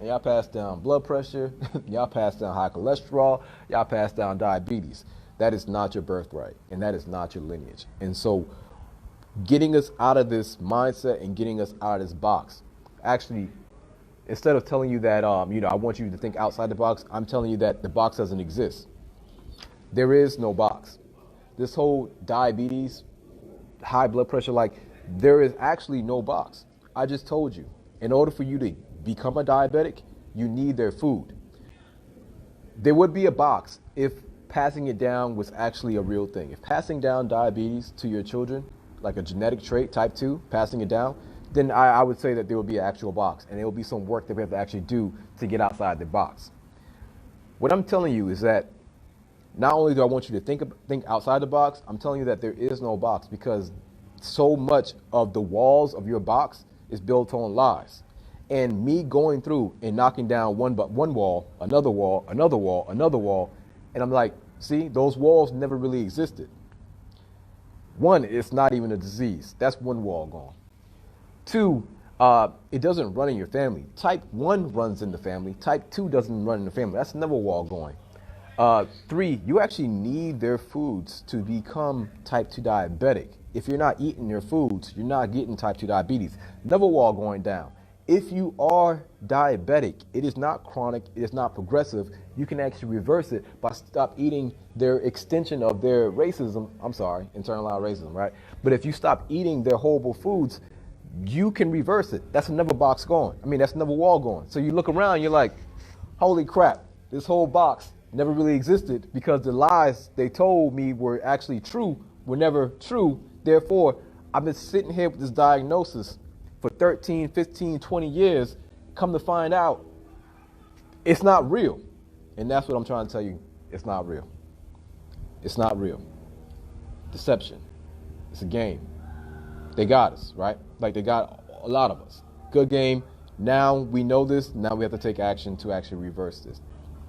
y'all pass down blood pressure, y'all pass down high cholesterol, y'all pass down diabetes. That is not your birthright, and that is not your lineage. And so, getting us out of this mindset and getting us out of this box, actually, instead of telling you that, I want you to think outside the box, I'm telling you that the box doesn't exist. There is no box. This whole diabetes, high blood pressure, like there is actually no box. I just told you, in order for you to become a diabetic, you need their food. There would be a box if passing it down was actually a real thing. If passing down diabetes to your children, like a genetic trait, type 2, passing it down, then I would say that there would be an actual box, and there will be some work that we have to actually do to get outside the box. What I'm telling you is that not only do I want you to think outside the box, I'm telling you that there is no box, because so much of the walls of your box is built on lies. And me going through and knocking down one wall, another wall, another wall, another wall, and I'm like, see, those walls never really existed. One, it's not even a disease. That's one wall gone. Two, it doesn't run in your family. Type 1 runs in the family. Type 2 doesn't run in the family. That's another wall going. Three, you actually need their foods to become type 2 diabetic. If you're not eating their foods, you're not getting type 2 diabetes. Another wall going down. If you are diabetic, it is not chronic, it is not progressive. You can actually reverse it by stop eating their extension of their racism. I'm sorry, internalized racism, right? But if you stop eating their horrible foods, you can reverse it. That's another box going. That's another wall going. So you look around, you're like, holy crap, this whole box never really existed, because the lies they told me were actually true were never true. Therefore, I've been sitting here with this diagnosis for 13, 15, 20 years. Come to find out, it's not real. And that's what I'm trying to tell you. It's not real. It's not real. Deception. It's a game. They got us, right? Like they got a lot of us. Good game. Now we know this. Now we have to take action to actually reverse this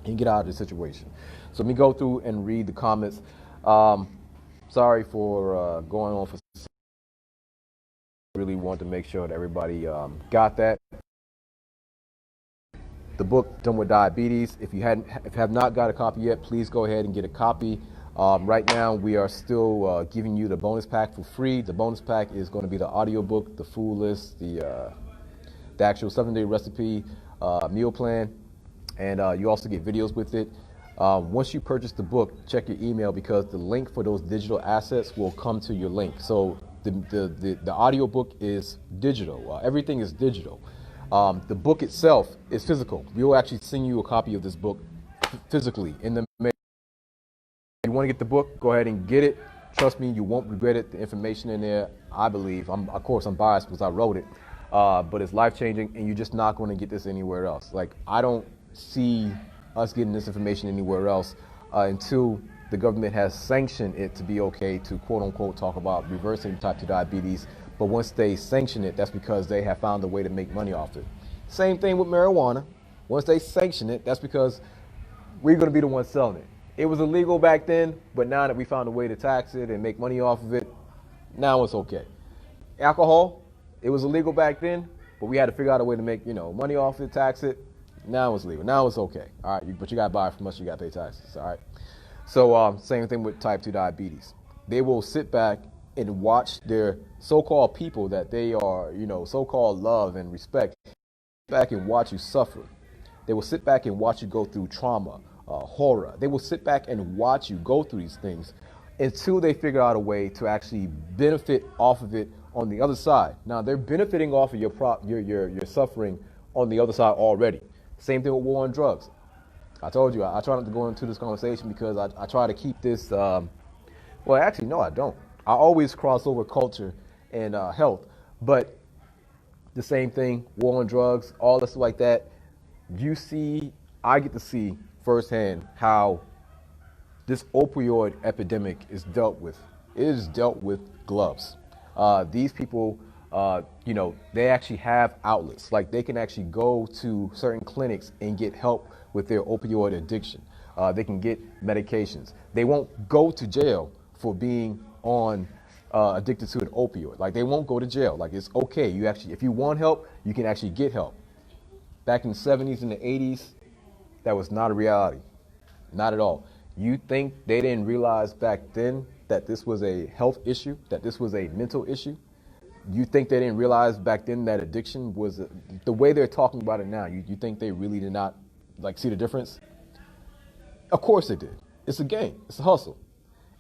and get out of the situation. So let me go through and read the comments. Sorry for going on for. Really want to make sure that everybody got that. The book, Done with Diabetes. If you have not got a copy yet, please go ahead and get a copy. Right now, we are still giving you the bonus pack for free. The bonus pack is going to be the audiobook, the food list, the actual 7-day recipe meal plan, and you also get videos with it. Once you purchase the book, check your email, because the link for those digital assets will come to your link. So the audiobook is digital. Everything is digital. The book itself is physical. We will actually send you a copy of this book physically in the mail. If you want to get the book, go ahead and get it. Trust me, you won't regret it. The information in there, I believe, of course I'm biased because I wrote it, but it's life-changing, and you're just not going to get this anywhere else. Like, I don't see us getting this information anywhere else until the government has sanctioned it to be okay to quote-unquote talk about reversing type 2 diabetes. But once they sanction it, that's because they have found a way to make money off it. Same thing with marijuana. Once they sanction it, that's because we're going to be the ones selling it. It was illegal back then, but now that we found a way to tax it and make money off of it, now it's okay. Alcohol, it was illegal back then, but we had to figure out a way to make money off it, tax it. Now it's legal. Now it's okay. All right, but you got to buy it from us. You got to pay taxes. All right. So same thing with type 2 diabetes. They will sit back and watch their so-called people that they are, so-called love and respect, sit back and watch you suffer. They will sit back and watch you go through trauma, horror. They will sit back and watch you go through these things until they figure out a way to actually benefit off of it on the other side. Now they're benefiting off of your suffering on the other side already. Same thing with war on drugs. I told you, I try not to go into this conversation because I try to keep this, well, actually, no, I don't. I always cross over culture and health, but the same thing, war on drugs, all this like that. I get to see firsthand how this opioid epidemic is dealt with. It is dealt with gloves. These people, they actually have outlets. Like they can actually go to certain clinics and get help with their opioid addiction. They can get medications. They won't go to jail for being addicted to an opioid. Like they won't go to jail. Like it's okay. If you want help, you can actually get help. Back in the 70s and the 80s, that was not a reality. Not at all. You think they didn't realize back then that this was a health issue, that this was a mental issue? You think they didn't realize back then that addiction was the way they're talking about it now? You think they really did not see the difference? Of course they did. It's a game. It's a hustle.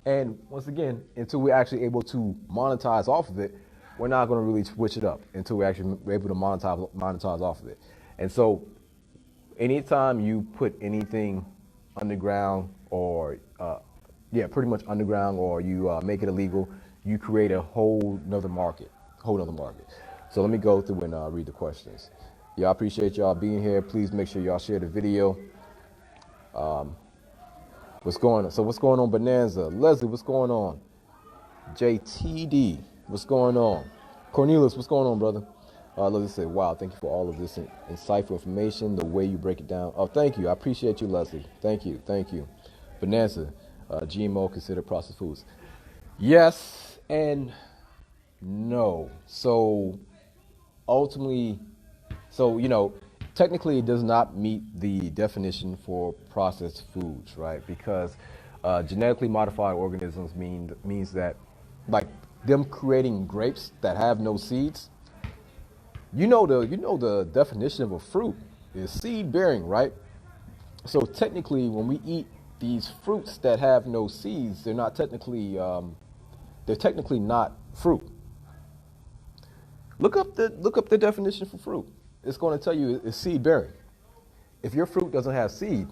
And once again, until we're actually able to monetize off of it, we're not going to really switch it up until we're actually able to monetize off of it. And so anytime you put anything underground or, pretty much underground, or you make it illegal, you create a whole nother market. So let me go through and read the questions. I appreciate y'all being here. Please make sure y'all share the video. What's going on? So what's going on, Bonanza? Leslie, what's going on? JTD, what's going on? Cornelius, what's going on, brother? Leslie said, wow, thank you for all of this insightful information, the way you break it down. Oh, thank you. I appreciate you, Leslie. Thank you. Bonanza, GMO considered processed foods. Yes and no. So ultimately, technically it does not meet the definition for processed foods, right? Because genetically modified organisms means that, like them creating grapes that have no seeds. The definition of a fruit is seed bearing, right? So technically, when we eat these fruits that have no seeds, they're technically not fruit. Look up the definition for fruit. It's going to tell you it's seed bearing. If your fruit doesn't have seed,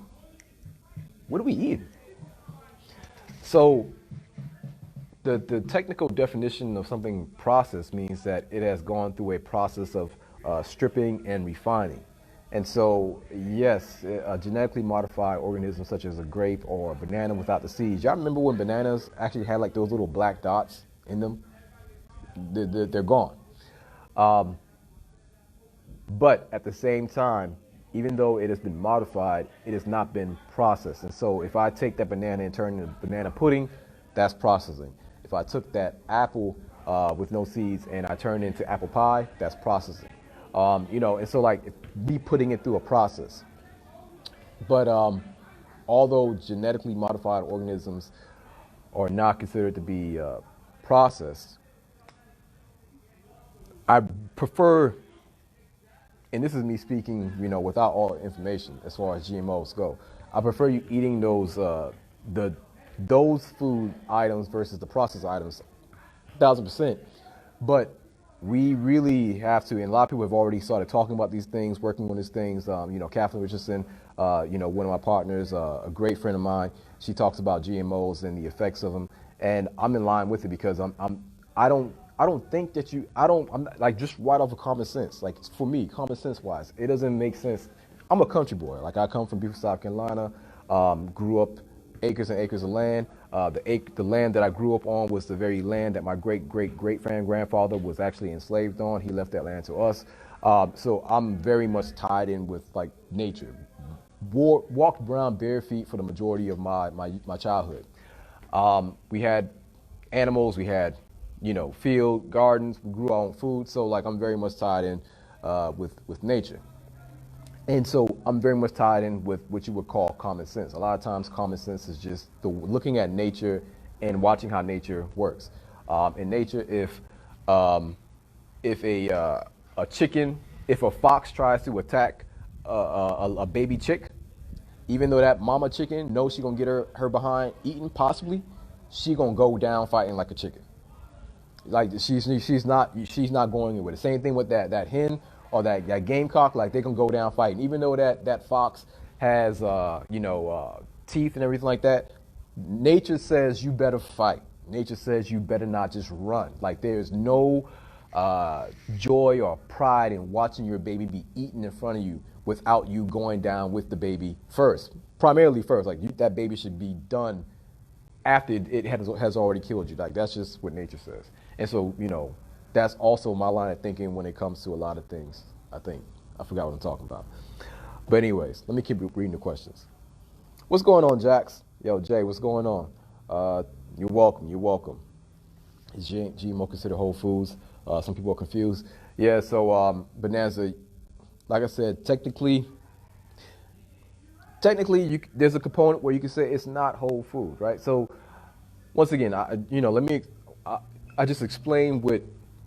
what are we eating? So the technical definition of something processed means that it has gone through a process of stripping and refining. And so, yes, a genetically modified organism such as a grape or a banana without the seeds. Y'all remember when bananas actually had like those little black dots in them? They're gone. But at the same time, even though it has been modified, it has not been processed. And so if I take that banana and turn it into banana pudding, that's processing. If I took that apple with no seeds and I turned it into apple pie, that's processing. And so like me putting it through a process. But although genetically modified organisms are not considered to be processed, I prefer, and this is me speaking, without all the information as far as GMOs go, I prefer you eating those food items versus the processed items, 1,000%. But we really have to, and a lot of people have already started talking about these things, working on these things. Kathleen Richardson, one of my partners, a great friend of mine, she talks about GMOs and the effects of them, and I'm in line with it because I don't think that I'm like, just right off of common sense. Like for me, common sense wise, it doesn't make sense. I'm a country boy. Like I come from Beaufort, South Carolina, grew up acres and acres of land. The land that I grew up on was the very land that my great grandfather was actually enslaved on. He left that land to us. So I'm very much tied in with like nature. Walked around bare feet for the majority of my childhood. We had animals, we had field gardens, we grew our own food. So like I'm very much tied in with nature. And so I'm very much tied in with what you would call common sense. A lot of times common sense is just looking at nature and watching how nature works. In nature, if a fox tries to attack a baby chick, even though that mama chicken knows she's gonna get her behind eaten, possibly, she gonna go down fighting like a chicken. Like she's not going with it. Same thing with that hen or that gamecock, like they can go down fighting. Even though that fox has teeth and everything like that, nature says you better fight. Nature says you better not just run. Like there's no joy or pride in watching your baby be eaten in front of you without you going down with the baby first. Primarily first, like that baby should be done after it has already killed you. Like that's just what nature says. And so, that's also my line of thinking when it comes to a lot of things. I think I forgot what I'm talking about. But anyways, let me keep reading the questions. What's going on, Jax? Yo, Jay, what's going on? You're welcome. You're welcome. Is GMO considered whole foods? Some people are confused. Yeah. So Bonanza, like I said, technically, there's a component where you can say it's not whole food, right? So once again, I just explain what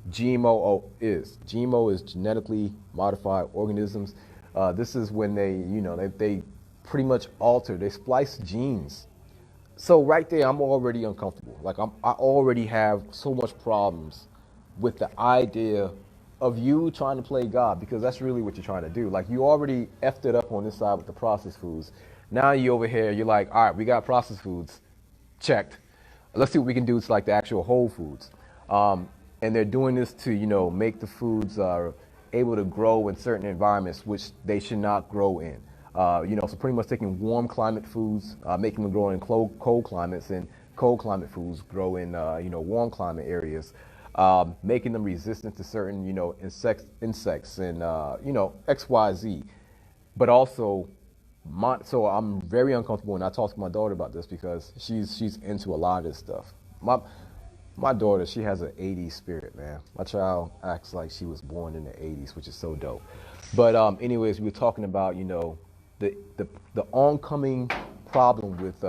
GMO is. GMO is genetically modified organisms. This is when they pretty much alter, they splice genes. So right there, I'm already uncomfortable. Like I already have so much problems with the idea of you trying to play God, because that's really what you're trying to do. Like you already effed it up on this side with the processed foods. Now you over here, you're like, all right, we got processed foods checked. Let's see what we can do to like the actual whole foods. And they're doing this to, make the foods able to grow in certain environments which they should not grow in. So pretty much taking warm climate foods, making them grow in cold climates, and cold climate foods grow in, warm climate areas, making them resistant to certain, insects and, X, Y, Z. But also, so I'm very uncomfortable, and I talk to my daughter about this because she's into a lot of this stuff. My daughter, she has an 80s spirit, man. My child acts like she was born in the 80s, which is so dope. But anyways, we were talking about, the oncoming problem with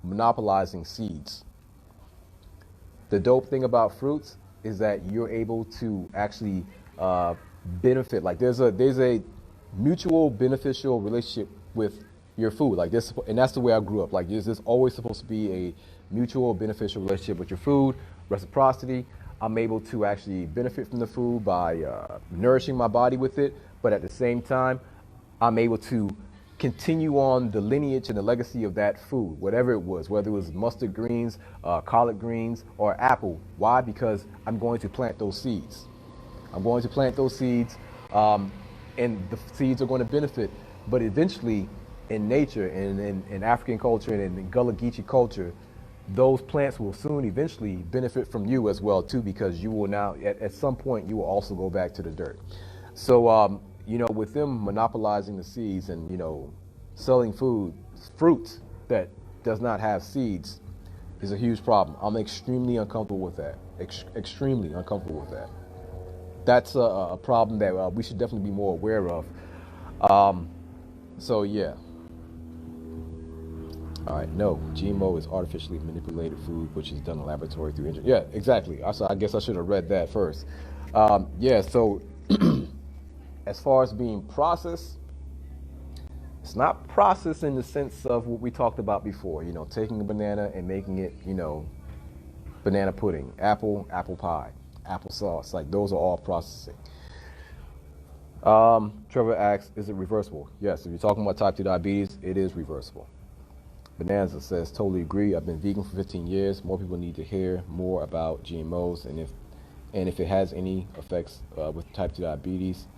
monopolizing seeds. The dope thing about fruits is that you're able to actually benefit. Like there's a mutual beneficial relationship with your food. Like this, and that's the way I grew up. Like there's always supposed to be a mutual beneficial relationship with your food, reciprocity. I'm able to actually benefit from the food by nourishing my body with it, but at the same time, I'm able to continue on the lineage and the legacy of that food, whatever it was, whether it was mustard greens, collard greens, or apple. Why? Because I'm going to plant those seeds. I'm going to plant those seeds, and the seeds are going to benefit. But eventually, in nature and in African culture and in Gullah Geechee culture, those plants will soon eventually benefit from you as well too, because you will now, at some point, you will also go back to the dirt. So, with them monopolizing the seeds and, selling fruit that does not have seeds is a huge problem. I'm extremely uncomfortable with that. Extremely uncomfortable with that. That's a problem that we should definitely be more aware of. So, yeah. All right, no, GMO is artificially manipulated food, which is done in a laboratory through engineering. Yeah, exactly. I guess I should have read that first. So as far as being processed, it's not processed in the sense of what we talked about before, taking a banana and making it, banana pudding, apple pie, applesauce. Like those are all processing. Trevor asks, is it reversible? Yes, if you're talking about type 2 diabetes, it is reversible. Bonanza says, totally agree. I've been vegan for 15 years. More people need to hear more about GMOs and if it has any effects with type 2 diabetes.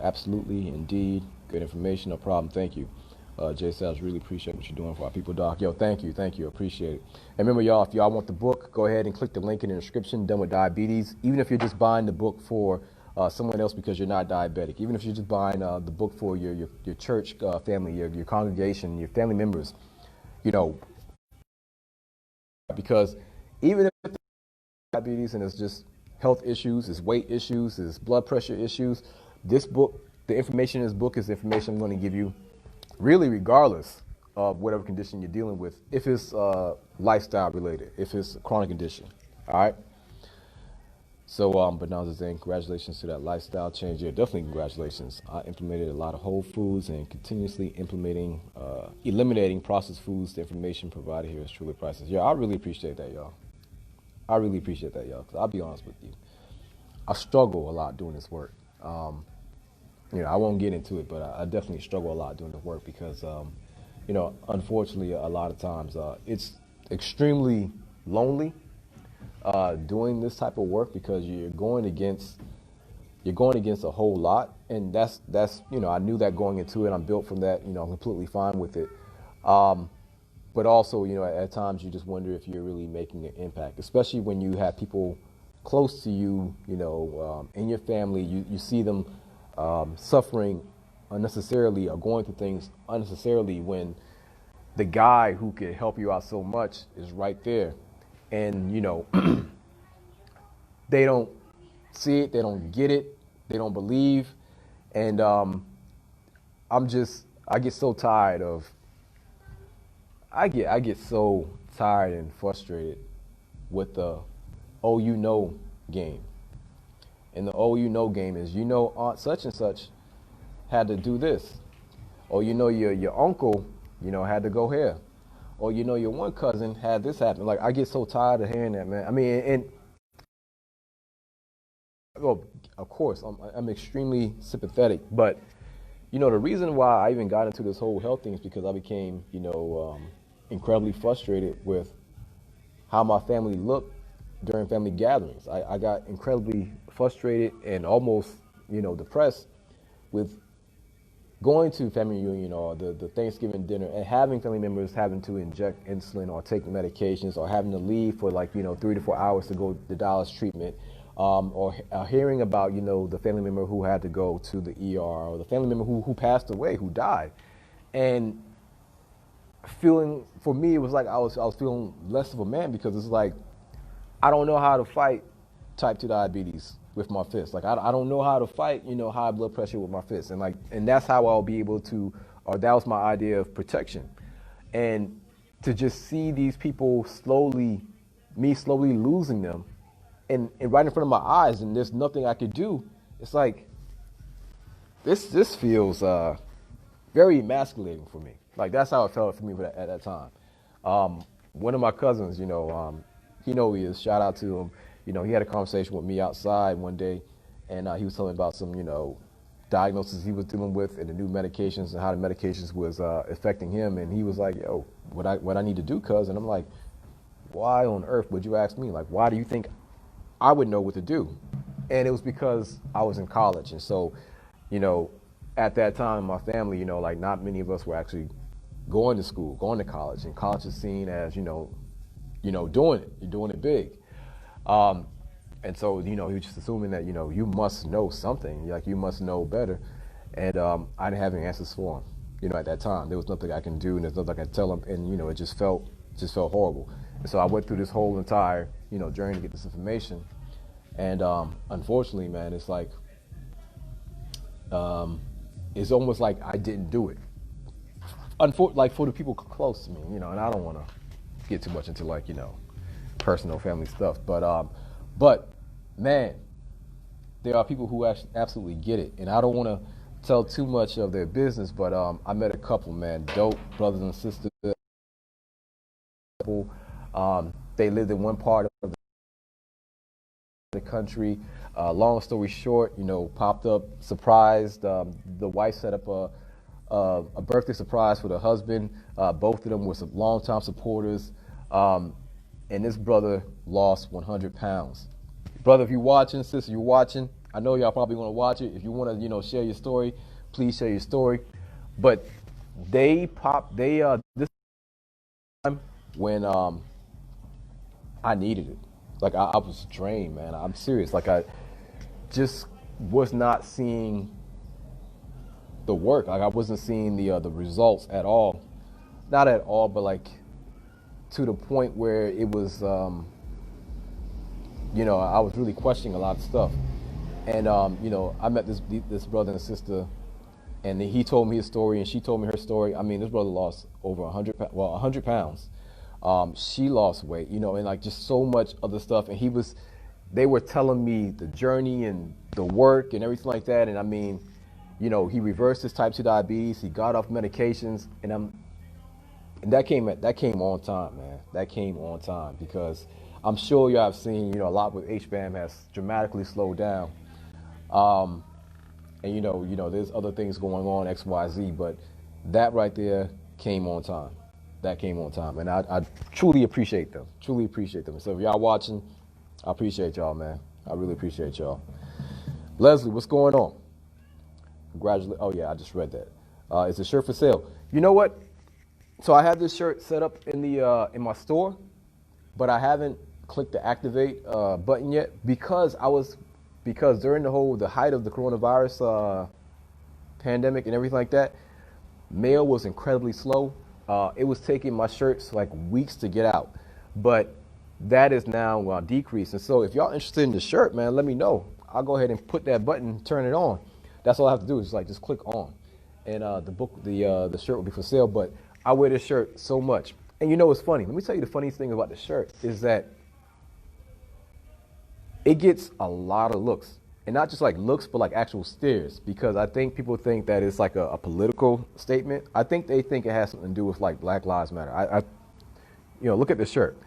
Absolutely, indeed. Good information, no problem. Thank you. Jay Sales, really appreciate what you're doing for our people, Doc. Yo, thank you. Appreciate it. And remember, y'all, if y'all want the book, go ahead and click the link in the description, Done with Diabetes. Even if you're just buying the book for someone else because you're not diabetic, even if you're just buying the book for your church family, your congregation, your family members, because even if it's diabetes and it's just health issues, it's weight issues, it's blood pressure issues, this book, the information in this book is the information I'm going to give you, really regardless of whatever condition you're dealing with, if it's lifestyle related, if it's a chronic condition, all right? So, Bonanza saying, congratulations to that lifestyle change. Yeah, definitely congratulations. I implemented a lot of whole foods and continuously eliminating processed foods. The information provided here is truly priceless. Yeah, I really appreciate that, y'all. Because I'll be honest with you. I struggle a lot doing this work. I won't get into it, but I definitely struggle a lot doing the work because, unfortunately, a lot of times it's extremely lonely doing this type of work because you're going against a whole lot, and that's I knew that going into it. I'm built from that. I'm completely fine with it. But also, at times you just wonder if you're really making an impact, especially when you have people close to you, in your family. You see them suffering unnecessarily or going through things unnecessarily when the guy who could help you out so much is right there. And, they don't see it, they don't get it, they don't believe. And I get so tired of I get so tired and frustrated with the game. And the game is Aunt such and such had to do this. Or your uncle, had to go here. Or your one cousin had this happen. Like I get so tired of hearing that, man. I mean, and well, of course, I'm extremely sympathetic, but the reason why I even got into this whole health thing is because I became, incredibly frustrated with how my family looked during family gatherings. I got incredibly frustrated and almost, depressed with going to family reunion or the Thanksgiving dinner and having family members having to inject insulin or take medications or having to leave for 3 to 4 hours to go to Dallas treatment, or hearing about the family member who had to go to the ER or the family member who passed away, who died, and feeling for me it was like I was feeling less of a man because it's like I don't know how to fight type 2 diabetes with my fist. Like I don't know how to fight, high blood pressure with my fist. And that's how I'll be able to, or that was my idea of protection. And to just see these people slowly losing them and right in front of my eyes and there's nothing I could do. It's like, this feels very emasculating for me. Like that's how it felt for me at that time. One of my cousins, he know who he is. Shout out to him. He had a conversation with me outside one day, and he was telling me about some, diagnoses he was dealing with and the new medications and how the medications was affecting him. And he was like, "Yo, what I need to do, cuz?" And I'm like, "Why on earth would you ask me? Like, why do you think I would know what to do?" And it was because I was in college, and so, at that time in my family, not many of us were actually going to school, going to college, and college is seen as, doing it. You're doing it big. And so, he was just assuming that, you must know something, like you must know better. And I didn't have any answers for him, at that time. There was nothing I can do, and there's nothing I can tell him, and, it just felt horrible. And so I went through this whole entire, journey to get this information. And unfortunately, man, it's like, it's almost like I didn't do it. Like for the people close to me, and I don't want to get too much into personal family stuff, but man, there are people who actually absolutely get it, and I don't want to tell too much of their business, but I met a couple, man, dope brothers and sisters. They lived in one part of the country. Long story short, popped up, surprised. The wife set up a birthday surprise for the husband. Both of them were some longtime supporters. And this brother lost 100 pounds. Brother, if you're watching, sister, you're watching, I know y'all probably want to watch it. If you want to, share your story, please share your story. But this time when I needed it. Like I was drained, man. I'm serious. Like I just was not seeing the work. Like I wasn't seeing the results at all. Not at all, but like to the point where it was, I was really questioning a lot of stuff. And I met this brother and sister, and he told me his story, and she told me her story. I mean, this brother lost over 100 pounds. She lost weight, and like just so much other stuff. And they were telling me the journey and the work and everything like that. And I mean, he reversed his type 2 diabetes. He got off medications, and that came on time, man. That came on time because I'm sure y'all have seen, a lot with H-BAMN has dramatically slowed down. And there's other things going on, X, Y, Z, but that right there came on time. That came on time, and I truly appreciate them. Truly appreciate them. So if y'all watching, I appreciate y'all, man. I really appreciate y'all. Leslie, what's going on? Congratulations. Oh yeah, I just read that. It's a shirt for sale. You know what? So I have this shirt set up in my store, but I haven't clicked the activate button yet because during the height of the coronavirus pandemic and everything like that, mail was incredibly slow. It was taking my shirts like weeks to get out, but that is now decreased. And so if y'all interested in the shirt, man, let me know. I'll go ahead and put that button, turn it on. That's all I have to do is just click on, and the shirt will be for sale. But I wear this shirt so much, and it's funny. Let me tell you the funniest thing about the shirt is that it gets a lot of looks. And not just like looks, but like actual stares, because I think people think that it's like a political statement. I think they think it has something to do with like Black Lives Matter. I look at the shirt,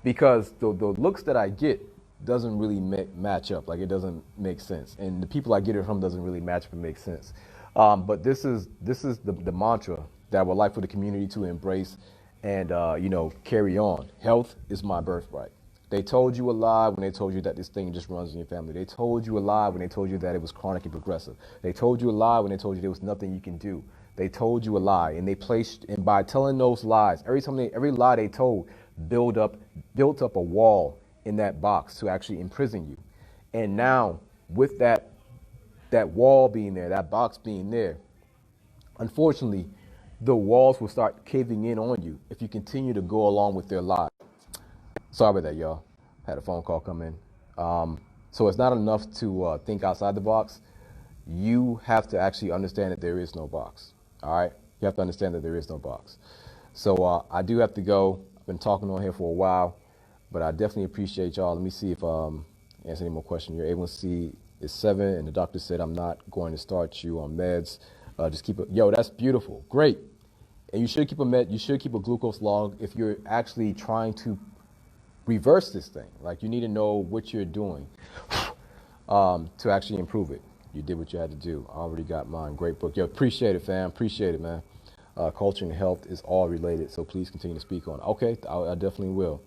because the looks that I get doesn't really match up. Like it doesn't make sense, and the people I get it from doesn't really match up and make sense. But this is the mantra that I would like for the community to embrace and carry on. Health is my birthright. They told you a lie when they told you that this thing just runs in your family. They told you a lie when they told you that it was chronic and progressive. They told you a lie when they told you there was nothing you can do. They told you a lie, and by telling those lies, every lie they told built up a wall in that box to actually imprison you. And now with that wall being there, that box being there, unfortunately, the walls will start caving in on you if you continue to go along with their lies. Sorry about that, y'all. Had a phone call come in. So it's not enough to think outside the box. You have to actually understand that there is no box. All right? You have to understand that there is no box. So I do have to go. I've been talking on here for a while, but I definitely appreciate y'all. Let me see if answer any more questions. Your A1C is 7, and the doctor said I'm not going to start you on meds. Just keep it. Yo, that's beautiful. Great. And you should keep a glucose log if you're actually trying to reverse this thing. Like, you need to know what you're doing to actually improve it. You did what you had to do. I already got mine. Great book. Yo, appreciate it, fam. Appreciate it, man. Culture and health is all related, so please continue to speak on it. Okay, I definitely will.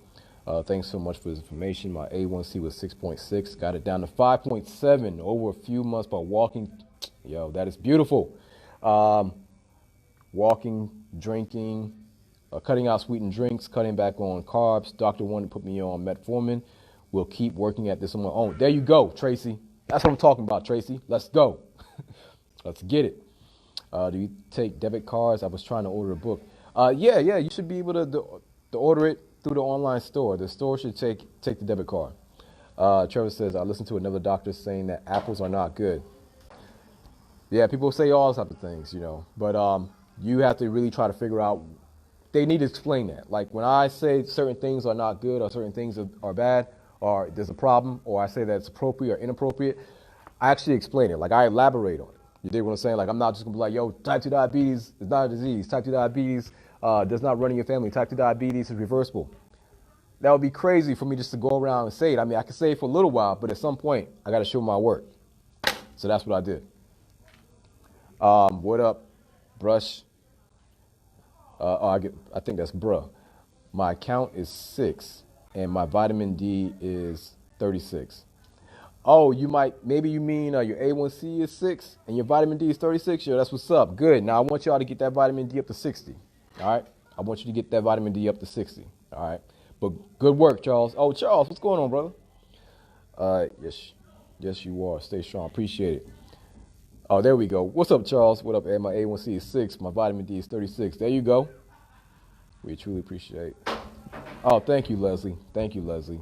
Thanks so much for this information. My A1C was 6.6. Got it down to 5.7 over a few months by walking. Yo, that is beautiful. Walking, drinking, cutting out sweetened drinks, cutting back on carbs. Doctor wanted to put me on metformin. We'll keep working at this on my own. There you go, Tracy. That's what I'm talking about, Tracy. Let's go. Let's get it. Do you take debit cards? I was trying to order a book. Yeah. You should be able to order it through the online store. The store should take the debit card. Trevor says, I listened to another doctor saying that apples are not good. Yeah, people say all types of things, but you have to really try to figure out. They need to explain that. Like, when I say certain things are not good or certain things are bad or there's a problem, or I say that it's appropriate or inappropriate, I actually explain it. Like, I elaborate on it. You dig what I'm saying? Like, I'm not just going to be like, yo, type 2 diabetes is not a disease. Type 2 diabetes does not run in your family. Type 2 diabetes is reversible. That would be crazy for me just to go around and say it. I mean, I can say it for a little while, but at some point, I got to show my work. So that's what I did. What up, Brush? I think that's bruh. My count is 6, and my vitamin D is 36. Oh, maybe you mean your A1C is 6 and your vitamin D is 36? Yo, that's what's up. Good. Now I want y'all to get that vitamin D up to 60. All right? I want you to get that vitamin D up to 60. All right? But good work, Charles. Oh, Charles, what's going on, brother? Yes, you are. Stay strong. Appreciate it. Oh, there we go. What's up, Charles? What up, Ed? My A1C is 6. My vitamin D is 36. There you go. We truly appreciate it. Oh, thank you, Leslie. Thank you, Leslie.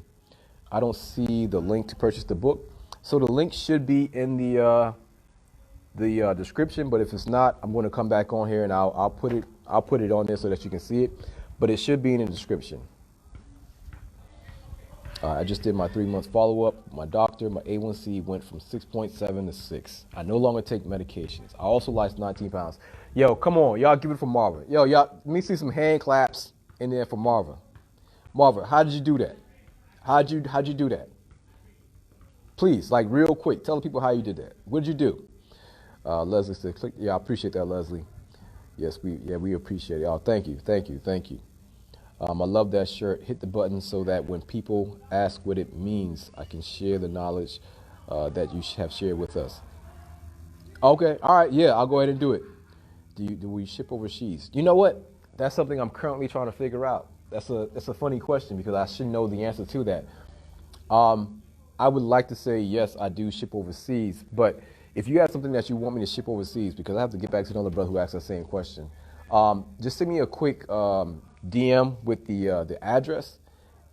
I don't see the link to purchase the book. So the link should be in the description, but if it's not, I'm going to come back on here and I'll put it on there so that you can see it. But it should be in the description. I just did my 3-month follow-up. My doctor, my A1C went from 6.7 to 6. I no longer take medications. I also lost 19 pounds. Yo, come on. Y'all give it for Marvin. Yo, y'all, let me see some hand claps in there for Marvin. Marvin, how did you do that? How'd you do that? Please, like real quick, tell the people how you did that. What did you do? Leslie said, click. Yeah, I appreciate that, Leslie. Yes, we appreciate it. Oh, thank you. I love that shirt. Hit the button so that when people ask what it means, I can share the knowledge that you have shared with us. Okay, all right, yeah, I'll go ahead and do it. Do we ship overseas? You know what? That's something I'm currently trying to figure out. That's a funny question because I should know the answer to that. Um, I would like to say yes, I do ship overseas, but if you have something that you want me to ship overseas, because I have to get back to another brother who asked the same question, just send me a quick DM with the address,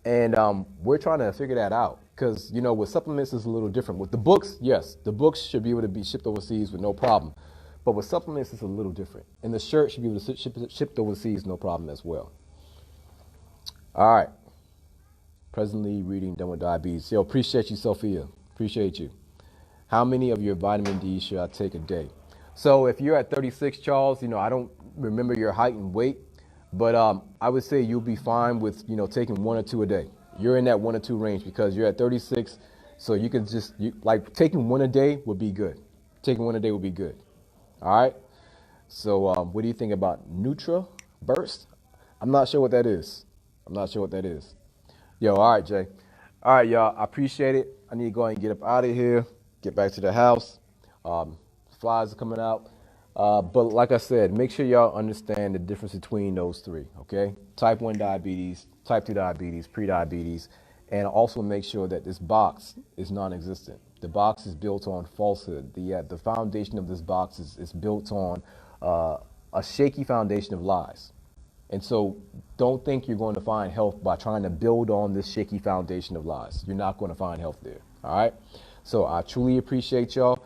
and we're trying to figure that out. Because with supplements it's a little different. With the books, yes, the books should be able to be shipped overseas with no problem, but with supplements it's a little different. And the shirt should be able to shipped overseas no problem as well. All right. Presently reading Done with Diabetes. Yo, appreciate you, Sophia. Appreciate you. How many of your vitamin D should I take a day? So if you're at 36, Charles, I don't remember your height and weight, but I would say you'll be fine with, taking 1 or 2 a day. You're in that 1 or 2 range because you're at 36. So you can just, like taking 1 a day would be good. Taking 1 a day would be good. All right. So what do you think about Nutra Burst? I'm not sure what that is. Yo, all right, Jay. All right, y'all. I appreciate it. I need to go ahead and get up out of here, get back to the house. Flies are coming out. But like I said, make sure y'all understand the difference between those three, okay? Type 1 diabetes, type 2 diabetes, pre-diabetes, and also make sure that this box is non-existent. The box is built on falsehood. The foundation of this box is built on a shaky foundation of lies. And so don't think you're going to find health by trying to build on this shaky foundation of lies. You're not going to find health there. All right. So I truly appreciate y'all.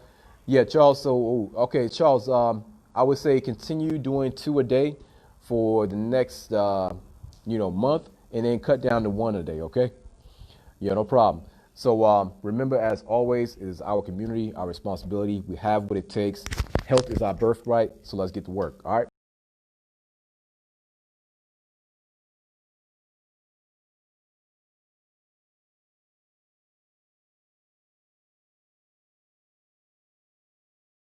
Yeah, Charles. So, okay, Charles, I would say continue doing 2 a day for the next, month, and then cut down to 1 a day. Okay. Yeah, no problem. So remember, as always, it is our community, our responsibility. We have what it takes. Health is our birthright. So let's get to work. All right.